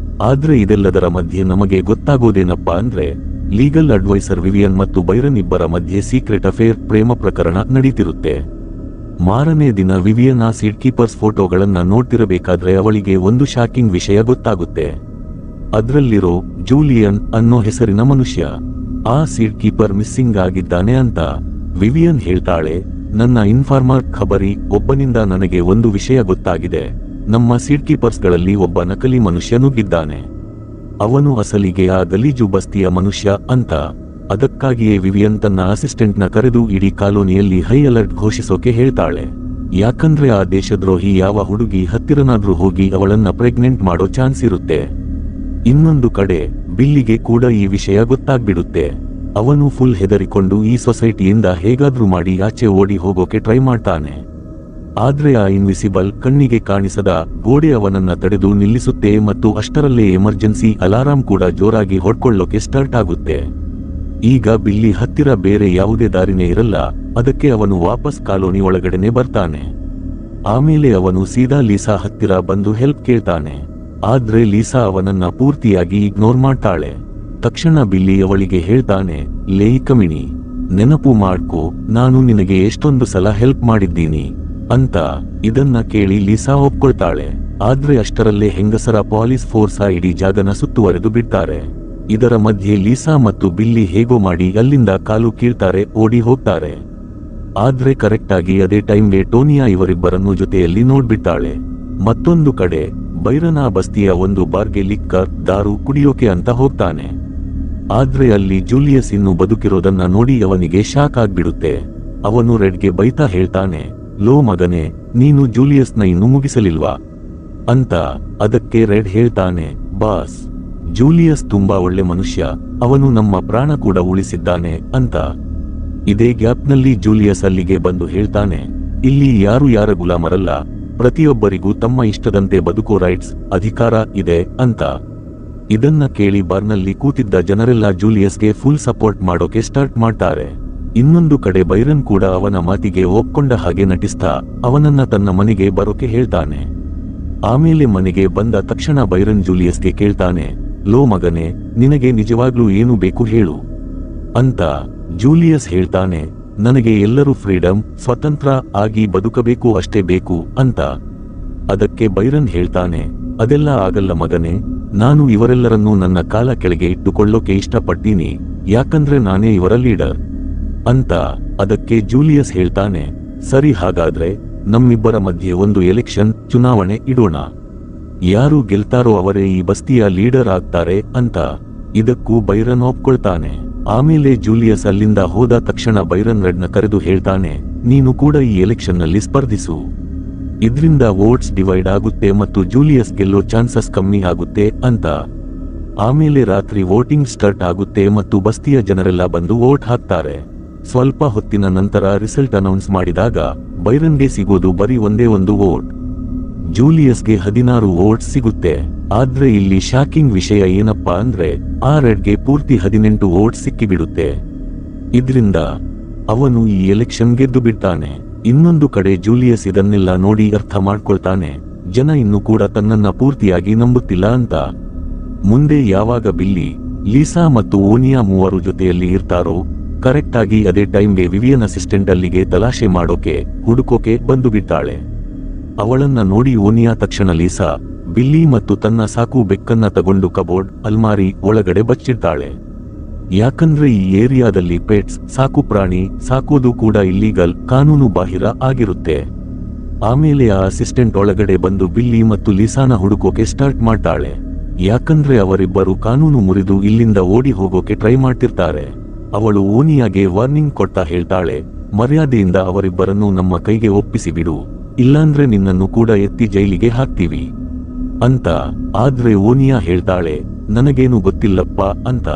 [SPEAKER 1] ಆದ್ರೆ ಇದೆಲ್ಲದರ ಮಧ್ಯೆ ನಮಗೆ ಗೊತ್ತಾಗೋದೇನಪ್ಪಾ ಅಂದ್ರೆ, ಲೀಗಲ್ ಅಡ್ವೈಸರ್ ವಿವಿಯನ್ ಮತ್ತು ಬೈರನ್ ಇಬ್ಬರ ಮಧ್ಯೆ ಸೀಕ್ರೆಟ್ ಅಫೇರ್ ಪ್ರೇಮ ಪ್ರಕರಣ ನಡೀತಿರುತ್ತೆ. ಮಾರನೇ ದಿನ ವಿವಿಯನ್ ಆ ಸೀಟ್ ಕೀಪರ್ಸ್ ಫೋಟೋಗಳನ್ನ ನೋಡ್ತಿರಬೇಕಾದ್ರೆ ಅವಳಿಗೆ ಒಂದು ಶಾಕಿಂಗ್ ವಿಷಯ ಗೊತ್ತಾಗುತ್ತೆ. ಅದ್ರಲ್ಲಿರೋ ಜೂಲಿಯನ್ ಅನ್ನೋ ಹೆಸರಿನ ಮನುಷ್ಯ ಆ ಸೀಟ್ ಕೀಪರ್ ಮಿಸ್ಸಿಂಗ್ ಆಗಿದ್ದಾನೆ ಅಂತ. ವಿವಿಯನ್ ಹೇಳ್ತಾಳೆ, ನನ್ನ ಇನ್ಫಾರ್ಮರ್ ಖಬರಿ ಒಬ್ಬನಿಂದ ನನಗೆ ಒಂದು ವಿಷಯ ಗೊತ್ತಾಗಿದೆ, ನಮ್ಮ ಸೀಟ್ ಕೀಪರ್ಸ್ಗಳಲ್ಲಿ ಒಬ್ಬ ನಕಲಿ ಮನುಷ್ಯ ನುಗ್ಗಿದ್ದಾನೆ, ಅವನು ಅಸಲಿಗೆ ಆ ಗಲೀಜು ಬಸ್ತಿಯ ಮನುಷ್ಯ ಅಂತ. ಅದಕ್ಕಾಗಿಯೇ ವಿವಿಯನ್ ತನ್ನ ಅಸಿಸ್ಟೆಂಟ್ನ ಕರೆದು ಇಡೀ ಕಾಲೋನಿಯಲ್ಲಿ ಹೈ ಅಲರ್ಟ್ ಘೋಷಿಸೋಕೆ ಹೇಳ್ತಾಳೆ. ಯಾಕಂದ್ರೆ ಆ ದೇಶದ್ರೋಹಿ ಯಾವ ಹುಡುಗಿ ಹತ್ತಿರನಾದ್ರೂ ಹೋಗಿ ಅವಳನ್ನ ಪ್ರೆಗ್ನೆಂಟ್ ಮಾಡೋ ಚಾನ್ಸ್ ಇರುತ್ತೆ. ಇನ್ನೊಂದು ಕಡೆ ಬಿಲ್ಲಿಗೆ ಕೂಡ ಈ ವಿಷಯ ಗೊತ್ತಾಗ್ಬಿಡುತ್ತೆ. ಅವನು ಫುಲ್ ಹೆದರಿಕೊಂಡು ಈ ಸೊಸೈಟಿಯಿಂದ ಹೇಗಾದ್ರೂ ಮಾಡಿ ಆಚೆ ಓಡಿ ಹೋಗೋಕೆ ಟ್ರೈ ಮಾಡ್ತಾನೆ. ಆದ್ರೆ ಆ ಇನ್ವಿಸಿಬಲ್ ಕಣ್ಣಿಗೆ ಕಾಣಿಸದ ಗೋಡೆ ಅವನನ್ನ ತಡೆದು ನಿಲ್ಲಿಸುತ್ತೆ ಮತ್ತು ಅಷ್ಟರಲ್ಲೇ ಎಮರ್ಜೆನ್ಸಿ ಅಲಾರಾಂ ಕೂಡ ಜೋರಾಗಿ ಹೊಡ್ಕೊಳ್ಳೋಕೆ ಸ್ಟಾರ್ಟ್ ಆಗುತ್ತೆ. ಈಗ ಬಿಲ್ಲಿ ಹತ್ತಿರ ಬೇರೆ ಯಾವುದೇ ದಾರಿನೇ ಇರಲ್ಲ, ಅದಕ್ಕೆ ಅವನು ವಾಪಸ್ ಕಾಲೋನಿ ಒಳಗಡೆನೆ ಬರ್ತಾನೆ. ಆಮೇಲೆ ಅವನು ಸೀದಾ ಲೀಸಾ ಹತ್ತಿರ ಬಂದು ಹೆಲ್ಪ್ ಕೇಳ್ತಾನೆ. ಆದ್ರೆ ಲೀಸಾ ಅವನನ್ನ ಪೂರ್ತಿಯಾಗಿ ಇಗ್ನೋರ್ ಮಾಡ್ತಾಳೆ. ತಕ್ಷಣ ಬಿಲ್ಲಿ ಅವಳಿಗೆ ಹೇಳ್ತಾನೆ, ಲೇ ಕಮಿಣಿ, ನೆನಪು ಮಾಡ್ಕೋ, ನಾನು ನಿನಗೆ ಎಷ್ಟೊಂದು ಸಲ ಹೆಲ್ಪ್ ಮಾಡಿದ್ದೀನಿ ಅಂತ. ಇದನ್ನ ಕೇಳಿ ಲೀಸಾ ಒಪ್ಕೊಳ್ತಾಳೆ. ಆದ್ರೆ ಅಷ್ಟರಲ್ಲೇ ಹೆಂಗಸರ ಪಾಲಿಸ್ ಫೋರ್ಸ್ ಇಡೀ ಜಾಗನ ಸುತ್ತುವರೆದು ಬಿಡ್ತಾರೆ. ಇದರ ಮಧ್ಯೆ ಲೀಸಾ ಮತ್ತು ಬಿಲ್ಲಿ ಹೇಗೋ ಮಾಡಿ ಅಲ್ಲಿಂದ ಕಾಲು ಕೀಳ್ತಾರೆ, ಓಡಿ ಹೋಗ್ತಾರೆ. ಆದ್ರೆ ಕರೆಕ್ಟ್ ಆಗಿ ಅದೇ ಟೈಮ್ಗೆ ಟೋನಿಯಾ ಇವರಿಬ್ಬರನ್ನು ಜೊತೆಯಲ್ಲಿ ನೋಡ್ಬಿಡ್ತಾಳೆ. ಮತ್ತೊಂದು ಕಡೆ ಬೈರನ್ ಆ ಬಸ್ತಿಯ ಒಂದು ಬಾರ್ಗೆ ಲಿಕ್ಕರ್ ದಾರು ಕುಡಿಯೋಕೆ ಅಂತ ಹೋಗ್ತಾನೆ. ಆದ್ರೆ ಅಲ್ಲಿ ಜೂಲಿಯಸ್ ಇನ್ನು ಬದುಕಿರೋದನ್ನ ನೋಡಿ ಅವನಿಗೆ ಶಾಕ್ ಆಗ್ಬಿಡುತ್ತೆ. ಅವನು ರೆಡ್ಗೆ ಬೈತಾ ಹೇಳ್ತಾನೆ, ಲೋ ಮಗನೇ, ನೀನು ಜೂಲಿಯಸ್ನ ಇನ್ನು ಮುಗಿಸಲಿಲ್ವಾ ಅಂತ. ಅದಕ್ಕೆ ರೆಡ್ ಹೇಳ್ತಾನೆ, ಬಾಸ್, ಜೂಲಿಯಸ್ ತುಂಬಾ ಒಳ್ಳೆ ಮನುಷ್ಯ, ಅವನು ನಮ್ಮ ಪ್ರಾಣ ಕೂಡ ಉಳಿಸಿದ್ದಾನೆ ಅಂತ. ಇದೇ ಗ್ಯಾಪ್ನಲ್ಲಿ ಜೂಲಿಯಸ್ ಅಲ್ಲಿಗೆ ಬಂದು ಹೇಳ್ತಾನೆ, ಇಲ್ಲಿ ಯಾರು ಯಾರ ಗುಲಾಮರಲ್ಲ, ಪ್ರತಿಯೊಬ್ಬರಿಗೂ ತಮ್ಮ ಇಷ್ಟದಂತೆ ಬದುಕೋ ರೈಟ್ಸ್ ಅಧಿಕಾರ ಇದೆ ಅಂತ. ಇದನ್ನ ಕೇಳಿ ಬಾರ್ನಲ್ಲಿ ಕೂತಿದ್ದ ಜನರೆಲ್ಲ ಜೂಲಿಯಸ್ಗೆ ಫುಲ್ ಸಪೋರ್ಟ್ ಮಾಡೋಕೆ ಸ್ಟಾರ್ಟ್ ಮಾಡ್ತಾರೆ. ಇನ್ನೊಂದು ಕಡೆ ಬೈರನ್ ಕೂಡ ಅವನ ಮಾತಿಗೆ ಒಪ್ಕೊಂಡ ಹಾಗೆ ನಟಿಸ್ತಾ ಅವನನ್ನ ತನ್ನ ಮನೆಗೆ ಬರೋಕೆ ಹೇಳ್ತಾನೆ. ಆಮೇಲೆ ಮನೆಗೆ ಬಂದ ತಕ್ಷಣ ಬೈರನ್ ಜೂಲಿಯಸ್ಗೆ ಕೇಳ್ತಾನೆ, ಲೋ ಮಗನೇ, ನಿನಗೆ ನಿಜವಾಗ್ಲೂ ಏನು ಬೇಕು ಹೇಳು ಅಂತ. ಜೂಲಿಯಸ್ ಹೇಳ್ತಾನೆ, ನನಗೆ ಎಲ್ಲರೂ ಫ್ರೀಡಮ್, ಸ್ವತಂತ್ರ ಆಗಿ ಬದುಕಬೇಕು ಅಷ್ಟೇ ಬೇಕು ಅಂತ. ಅದಕ್ಕೆ ಬೈರನ್ ಹೇಳ್ತಾನೆ, ಅದೆಲ್ಲ ಆಗಲ್ಲ ಮಗನೇ, ನಾನು ಇವರೆಲ್ಲರನ್ನೂ ನನ್ನ ಕಾಲ ಕೆಳಗೆ ಇಟ್ಟುಕೊಳ್ಳೋಕೆ ಇಷ್ಟಪಡ್ತೀನಿ, ಯಾಕಂದ್ರೆ ನಾನೇ ಇವರ ಲೀಡರ್ ಅಂತ. ಅದಕ್ಕೆ ಜೂಲಿಯಸ್ ಹೇಳ್ತಾನೆ, ಸರಿ, ಹಾಗಾದ್ರೆ ನಮ್ಮಿಬ್ಬರ ಮಧ್ಯೆ ಒಂದು ಎಲೆಕ್ಷನ್ ಚುನಾವಣೆ ಇಡೋಣ, ಯಾರು ಗೆಲ್ತಾರೋ ಅವರೇ ಈ ಬಸ್ತಿಯ ಲೀಡರ್ ಆಗ್ತಾರೆ ಅಂತ. ಇದಕ್ಕೂ ಬೈರನ್ ಒಪ್ಕೊಳ್ತಾನೆ. ಆಮೇಲೆ ಜೂಲಿಯಸ್ ಅಲ್ಲಿಂದ ಹೋದ ತಕ್ಷಣ ಬೈರನ್ ರೆಡ್ನ ಕರೆದು ಹೇಳ್ತಾನೆ, ನೀನು ಕೂಡ ಈ ಎಲೆಕ್ಷನ್ ನಲ್ಲಿ ಸ್ಪರ್ಧಿಸು, ಇದ್ರಿಂದ ವೋಟ್ಸ್ ಡಿವೈಡ್ ಆಗುತ್ತೆ ಮತ್ತು ಜೂಲಿಯಸ್ ಗೆಲ್ಲೋ ಚಾನ್ಸಸ್ ಕಮ್ಮಿ ಆಗುತ್ತೆ ಅಂತ. ಆಮೇಲೆ ರಾತ್ರಿ ವೋಟಿಂಗ್ ಸ್ಟಾರ್ಟ್ ಆಗುತ್ತೆ ಮತ್ತು ಬಸ್ತಿಯ ಜನರೆಲ್ಲ ಬಂದು ವೋಟ್ ಹಾಕ್ತಾರೆ. ಸ್ವಲ್ಪ ಹೊತ್ತಿನ ನಂತರ ರಿಸಲ್ಟ್ ಅನೌನ್ಸ್ ಮಾಡಿದಾಗ ಬೈರನ್ಗೆ ಸಿಗೋದು ಬರೀ ಒಂದೇ ಒಂದು ವೋಟ್, ಜೂಲಿಯಸ್ಗೆ 16 ವೋಟ್ಸ್ ಸಿಗುತ್ತೆ. ಆದ್ರೆ ಇಲ್ಲಿ ಶಾಕಿಂಗ್ ವಿಷಯ ಏನಪ್ಪಾ ಅಂದ್ರೆ, ಆ ರೆಡ್ಗೆ ಪೂರ್ತಿ 18 ವೋಟ್ ಸಿಕ್ಕಿಬಿಡುತ್ತೆ. ಇದ್ರಿಂದ ಅವನು ಈ ಎಲೆಕ್ಷನ್ ಗೆದ್ದು ಬಿಡ್ತಾನೆ. ಇನ್ನೊಂದು ಕಡೆ ಜೂಲಿಯಸ್ ಇದನ್ನೆಲ್ಲ ನೋಡಿ ಅರ್ಥ ಮಾಡ್ಕೊಳ್ತಾನೆ, ಜನ ಇನ್ನೂ ಕೂಡ ತನ್ನನ್ನ ಪೂರ್ತಿಯಾಗಿ ನಂಬುತ್ತಿಲ್ಲ ಅಂತ. ಮುಂದೆ ಯಾವಾಗ ಬಿಲ್ಲಿ, ಲೀಸಾ ಮತ್ತು ಓನಿಯಾ ಮೂವರು ಜೊತೆಯಲ್ಲಿ ಇರ್ತಾರೋ ಕರೆಕ್ಟ್ ಆಗಿ ಅದೇ ಟೈಮ್ಗೆ ವಿವಿಯನ್ ಅಸಿಸ್ಟೆಂಟ್ ಅಲ್ಲಿಗೆ ತಲಾಶೆ ಮಾಡೋಕೆ ಹುಡುಕೋಕೆ ಬಂದು ಬಿಡ್ತಾಳೆ. ಅವಳನ್ನ ನೋಡಿ ಓನಿಯಾ ತಕ್ಷಣ ಲೀಸಾ ಬಿಲ್ಲಿ ಮತ್ತು ತನ್ನ ಸಾಕು ಬೆಕ್ಕನ್ನ ತಗೊಂಡು ಕಬೋರ್ಡ್ ಅಲ್ಮಾರಿ ಒಳಗಡೆ ಬಚ್ಚಿಡ್ತಾಳೆ. ಯಾಕಂದ್ರೆ ಈ ಏರಿಯಾದಲ್ಲಿ ಪೆಟ್ಸ್ ಸಾಕು ಪ್ರಾಣಿ ಸಾಕೋದು ಕೂಡ ಇಲ್ಲೀಗಲ್, ಕಾನೂನು ಬಾಹಿರ ಆಗಿರುತ್ತೆ. ಆಮೇಲೆ ಆ ಅಸಿಸ್ಟೆಂಟ್ ಒಳಗಡೆ ಬಂದು ಬಿಲ್ಲಿ ಮತ್ತು ಲೀಸಾನ ಹುಡುಕೋಕೆ ಸ್ಟಾರ್ಟ್ ಮಾಡ್ತಾಳೆ. ಯಾಕಂದ್ರೆ ಅವರಿಬ್ಬರು ಕಾನೂನು ಮುರಿದು ಇಲ್ಲಿಂದ ಓಡಿ ಹೋಗೋಕೆ ಟ್ರೈ ಮಾಡ್ತಿರ್ತಾರೆ. ಅವಳು ಓನಿಯಾಗೆ ವಾರ್ನಿಂಗ್ ಕೊಡ್ತಾ ಹೇಳ್ತಾಳೆ, ಮರ್ಯಾದೆಯಿಂದ ಅವರಿಬ್ಬರನ್ನು ನಮ್ಮ ಕೈಗೆ ಒಪ್ಪಿಸಿ ಬಿಡು, ಇಲ್ಲಾಂದ್ರೆ ನಿನ್ನನ್ನು ಕೂಡ ಎತ್ತಿ ಜೈಲಿಗೆ ಹಾಕ್ತೀವಿ ಅಂತ. ಆದ್ರೆ ಓನಿಯಾ ಹೇಳ್ತಾಳೆ, ನನಗೇನು ಗೊತ್ತಿಲ್ಲಪ್ಪ ಅಂತ.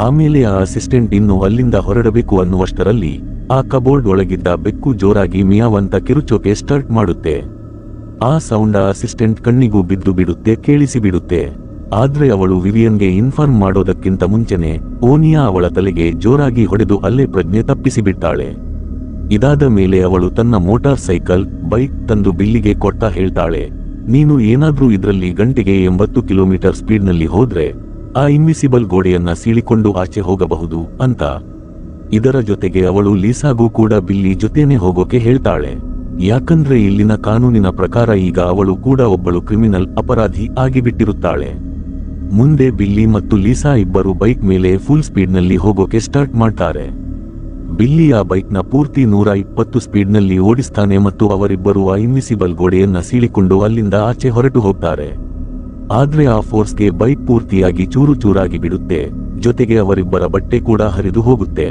[SPEAKER 1] ಆಮೇಲೆ ಆ ಅಸಿಸ್ಟೆಂಟ್ ಇನ್ನು ಅಲ್ಲಿಂದ ಹೊರಡಬೇಕು ಅನ್ನುವಷ್ಟರಲ್ಲಿ ಆ ಕಬೋರ್ಡ್ ಒಳಗಿದ್ದ ಬೆಕ್ಕು ಜೋರಾಗಿ ಮಿಯಾವಂತ ಕಿರುಚೋಕೆ ಸ್ಟಾರ್ಟ್ ಮಾಡುತ್ತೆ. ಆ ಸೌಂಡ್ ಆ ಅಸಿಸ್ಟೆಂಟ್ ಕಣ್ಣಿಗೂ ಬಿದ್ದು ಬಿಡುತ್ತೆ, ಕೇಳಿಸಿ ಬಿಡುತ್ತೆ. ಆದ್ರೆ ಅವಳು ವಿವಿಯನ್ಗೆ ಇನ್ಫಾರ್ಮ್ ಮಾಡೋದಕ್ಕಿಂತ ಮುಂಚೆನೆ ಓನಿಯಾ ಅವಳ ತಲೆಗೆ ಜೋರಾಗಿ ಹೊಡೆದು ಅಲ್ಲೇ ಪ್ರಜ್ಞೆ ತಪ್ಪಿಸಿಬಿಡ್ತಾಳೆ. ಇದಾದ ಮೇಲೆ ಅವಳು ತನ್ನ ಮೋಟಾರ್ ಸೈಕಲ್ ಬೈಕ್ ತಂದು ಬಿಲ್ಲಿಗೆ ಕೊಡ್ತಾ ಹೇಳ್ತಾಳೆ, ನೀನು ಏನಾದ್ರೂ ಇದ್ರಲ್ಲಿ ಗಂಟೆಗೆ 80 ಕಿಲೋಮೀಟರ್ ಸ್ಪೀಡ್ನಲ್ಲಿ ಹೋದ್ರೆ ಆ ಇನ್ವಿಸಿಬಲ್ ಗೋಡೆಯನ್ನ ಸೀಳಿಕೊಂಡು ಆಚೆ ಹೋಗಬಹುದು ಅಂತ. ಇದರ ಜೊತೆಗೆ ಅವಳು ಲೀಸಾಗೂ ಕೂಡ ಬಿಲ್ಲಿ ಜೊತೆನೆ ಹೋಗೋಕೆ ಹೇಳ್ತಾಳೆ. ಯಾಕಂದ್ರೆ ಇಲ್ಲಿನ ಕಾನೂನಿನ ಪ್ರಕಾರ ಈಗ ಅವಳು ಕೂಡ ಒಬ್ಬಳು ಕ್ರಿಮಿನಲ್ ಅಪರಾಧಿ ಆಗಿಬಿಟ್ಟಿರುತ್ತಾಳೆ. ಮುಂದೆ ಬಿಲ್ಲಿ ಮತ್ತು ಲೀಸಾ ಇಬ್ಬರು ಬೈಕ್ ಮೇಲೆ ಫುಲ್ ಸ್ಪೀಡ್ನಲ್ಲಿ ಹೋಗೋಕೆ ಸ್ಟಾರ್ಟ್ ಮಾಡ್ತಾರೆ. ಬಿಲ್ಲಿ ಆ ಬೈಕ್ನ ಪೂರ್ತಿ 120 ಸ್ಪೀಡ್ನಲ್ಲಿ ಓಡಿಸ್ತಾನೆ ಮತ್ತು ಅವರಿಬ್ಬರು ಆ ಇನ್ವಿಸಿಬಲ್ ಗೋಡೆಯನ್ನ ಸೀಳಿಕೊಂಡು ಅಲ್ಲಿಂದ ಆಚೆ ಹೊರಟು ಹೋಗ್ತಾರೆ. ಆದ್ರೆ ಆ ಫೋರ್ಸ್ಗೆ ಬೈಕ್ ಪೂರ್ತಿಯಾಗಿ ಚೂರು ಚೂರಾಗಿ ಬಿಡುತ್ತೆ, ಜೊತೆಗೆ ಅವರಿಬ್ಬರ ಬಟ್ಟೆ ಕೂಡ ಹರಿದು ಹೋಗುತ್ತೆ.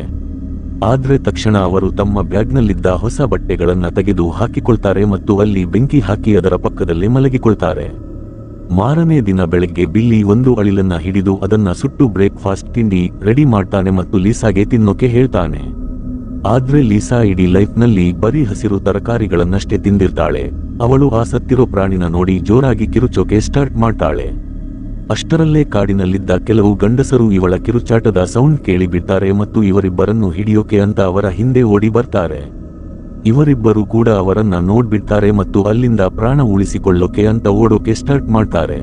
[SPEAKER 1] ಆದ್ರೆ ತಕ್ಷಣ ಅವರು ತಮ್ಮ ಬ್ಯಾಗ್ನಲ್ಲಿದ್ದ ಹೊಸ ಬಟ್ಟೆಗಳನ್ನ ತೆಗೆದು ಹಾಕಿಕೊಳ್ತಾರೆ ಮತ್ತು ಅಲ್ಲಿ ಬೆಂಕಿ ಹಾಕಿ ಅದರ ಪಕ್ಕದಲ್ಲೇ ಮಲಗಿಕೊಳ್ತಾರೆ. ಮಾರನೇ ದಿನ ಬೆಳಗ್ಗೆ ಬಿಲ್ಲಿ ಒಂದು ಅಳಿಲನ್ನ ಹಿಡಿದು ಅದನ್ನ ಸುಟ್ಟು ಬ್ರೇಕ್ಫಾಸ್ಟ್ ತಿಂಡಿ ರೆಡಿ ಮಾಡ್ತಾನೆ ಮತ್ತು ಲೀಸಾಗೆ ತಿನ್ನೋಕೆ ಹೇಳ್ತಾನೆ. ಆದ್ರೆ ಲೀಸಾ ಇಡೀ ಲೈಫ್ನಲ್ಲಿ ಬರೀ ಹಸಿರು ತರಕಾರಿಗಳನ್ನಷ್ಟೇ ತಿಂದಿರ್ತಾಳೆ. ಅವಳು ಆ ಸತ್ತಿರೋ ಪ್ರಾಣಿನ ನೋಡಿ ಜೋರಾಗಿ ಕಿರುಚೋಕೆ ಸ್ಟಾರ್ಟ್ ಮಾಡ್ತಾಳೆ. ಅಷ್ಟರಲ್ಲೇ ಕಾಡಿನಲ್ಲಿದ್ದ ಕೆಲವು ಗಂಡಸರು ಇವಳ ಕಿರುಚಾಟದ ಸೌಂಡ್ ಕೇಳಿ ಬಿಡ್ತಾರೆ ಮತ್ತು ಇವರಿಬ್ಬರನ್ನು ಹಿಡಿಯೋಕೆ ಅಂತ ಅವರ ಹಿಂದೆ ಓಡಿ ಬರ್ತಾರೆ. ಇವರಿಬ್ಬರು ಕೂಡ ಅವರನ್ನ ನೋಡ್ಬಿಡ್ತಾರೆ ಮತ್ತು ಅಲ್ಲಿಂದ ಪ್ರಾಣ ಉಳಿಸಿಕೊಳ್ಳೋಕೆ ಅಂತ ಓಡೋಕೆ ಸ್ಟಾರ್ಟ್ ಮಾಡ್ತಾರೆ.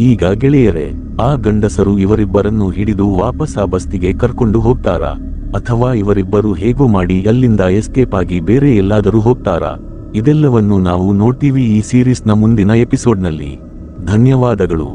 [SPEAKER 1] ಈಗ ಗೆಳೆಯರೇ, ಆ ಗಂಡಸರು ಇವರಿಬ್ಬರನ್ನು ಹಿಡಿದು ವಾಪಸ್ ಆ ಬಸ್ತಿಗೆ ಕರ್ಕೊಂಡು ಹೋಗ್ತಾರಾ ಅಥವಾ ಇವರಿಬ್ಬರು ಹೇಗೋ ಮಾಡಿ ಅಲ್ಲಿಂದ ಎಸ್ಕೇಪ್ ಆಗಿ ಬೇರೆ ಎಲ್ಲಾದರೂ ಹೋಗ್ತಾರಾ? ಇದೆಲ್ಲವನ್ನು ನಾವು ನೋಡ್ತೀವಿ ಈ ಸೀರೀಸ್ನ ಮುಂದಿನ ಎಪಿಸೋಡ್ನಲ್ಲಿ. ಧನ್ಯವಾದಗಳು.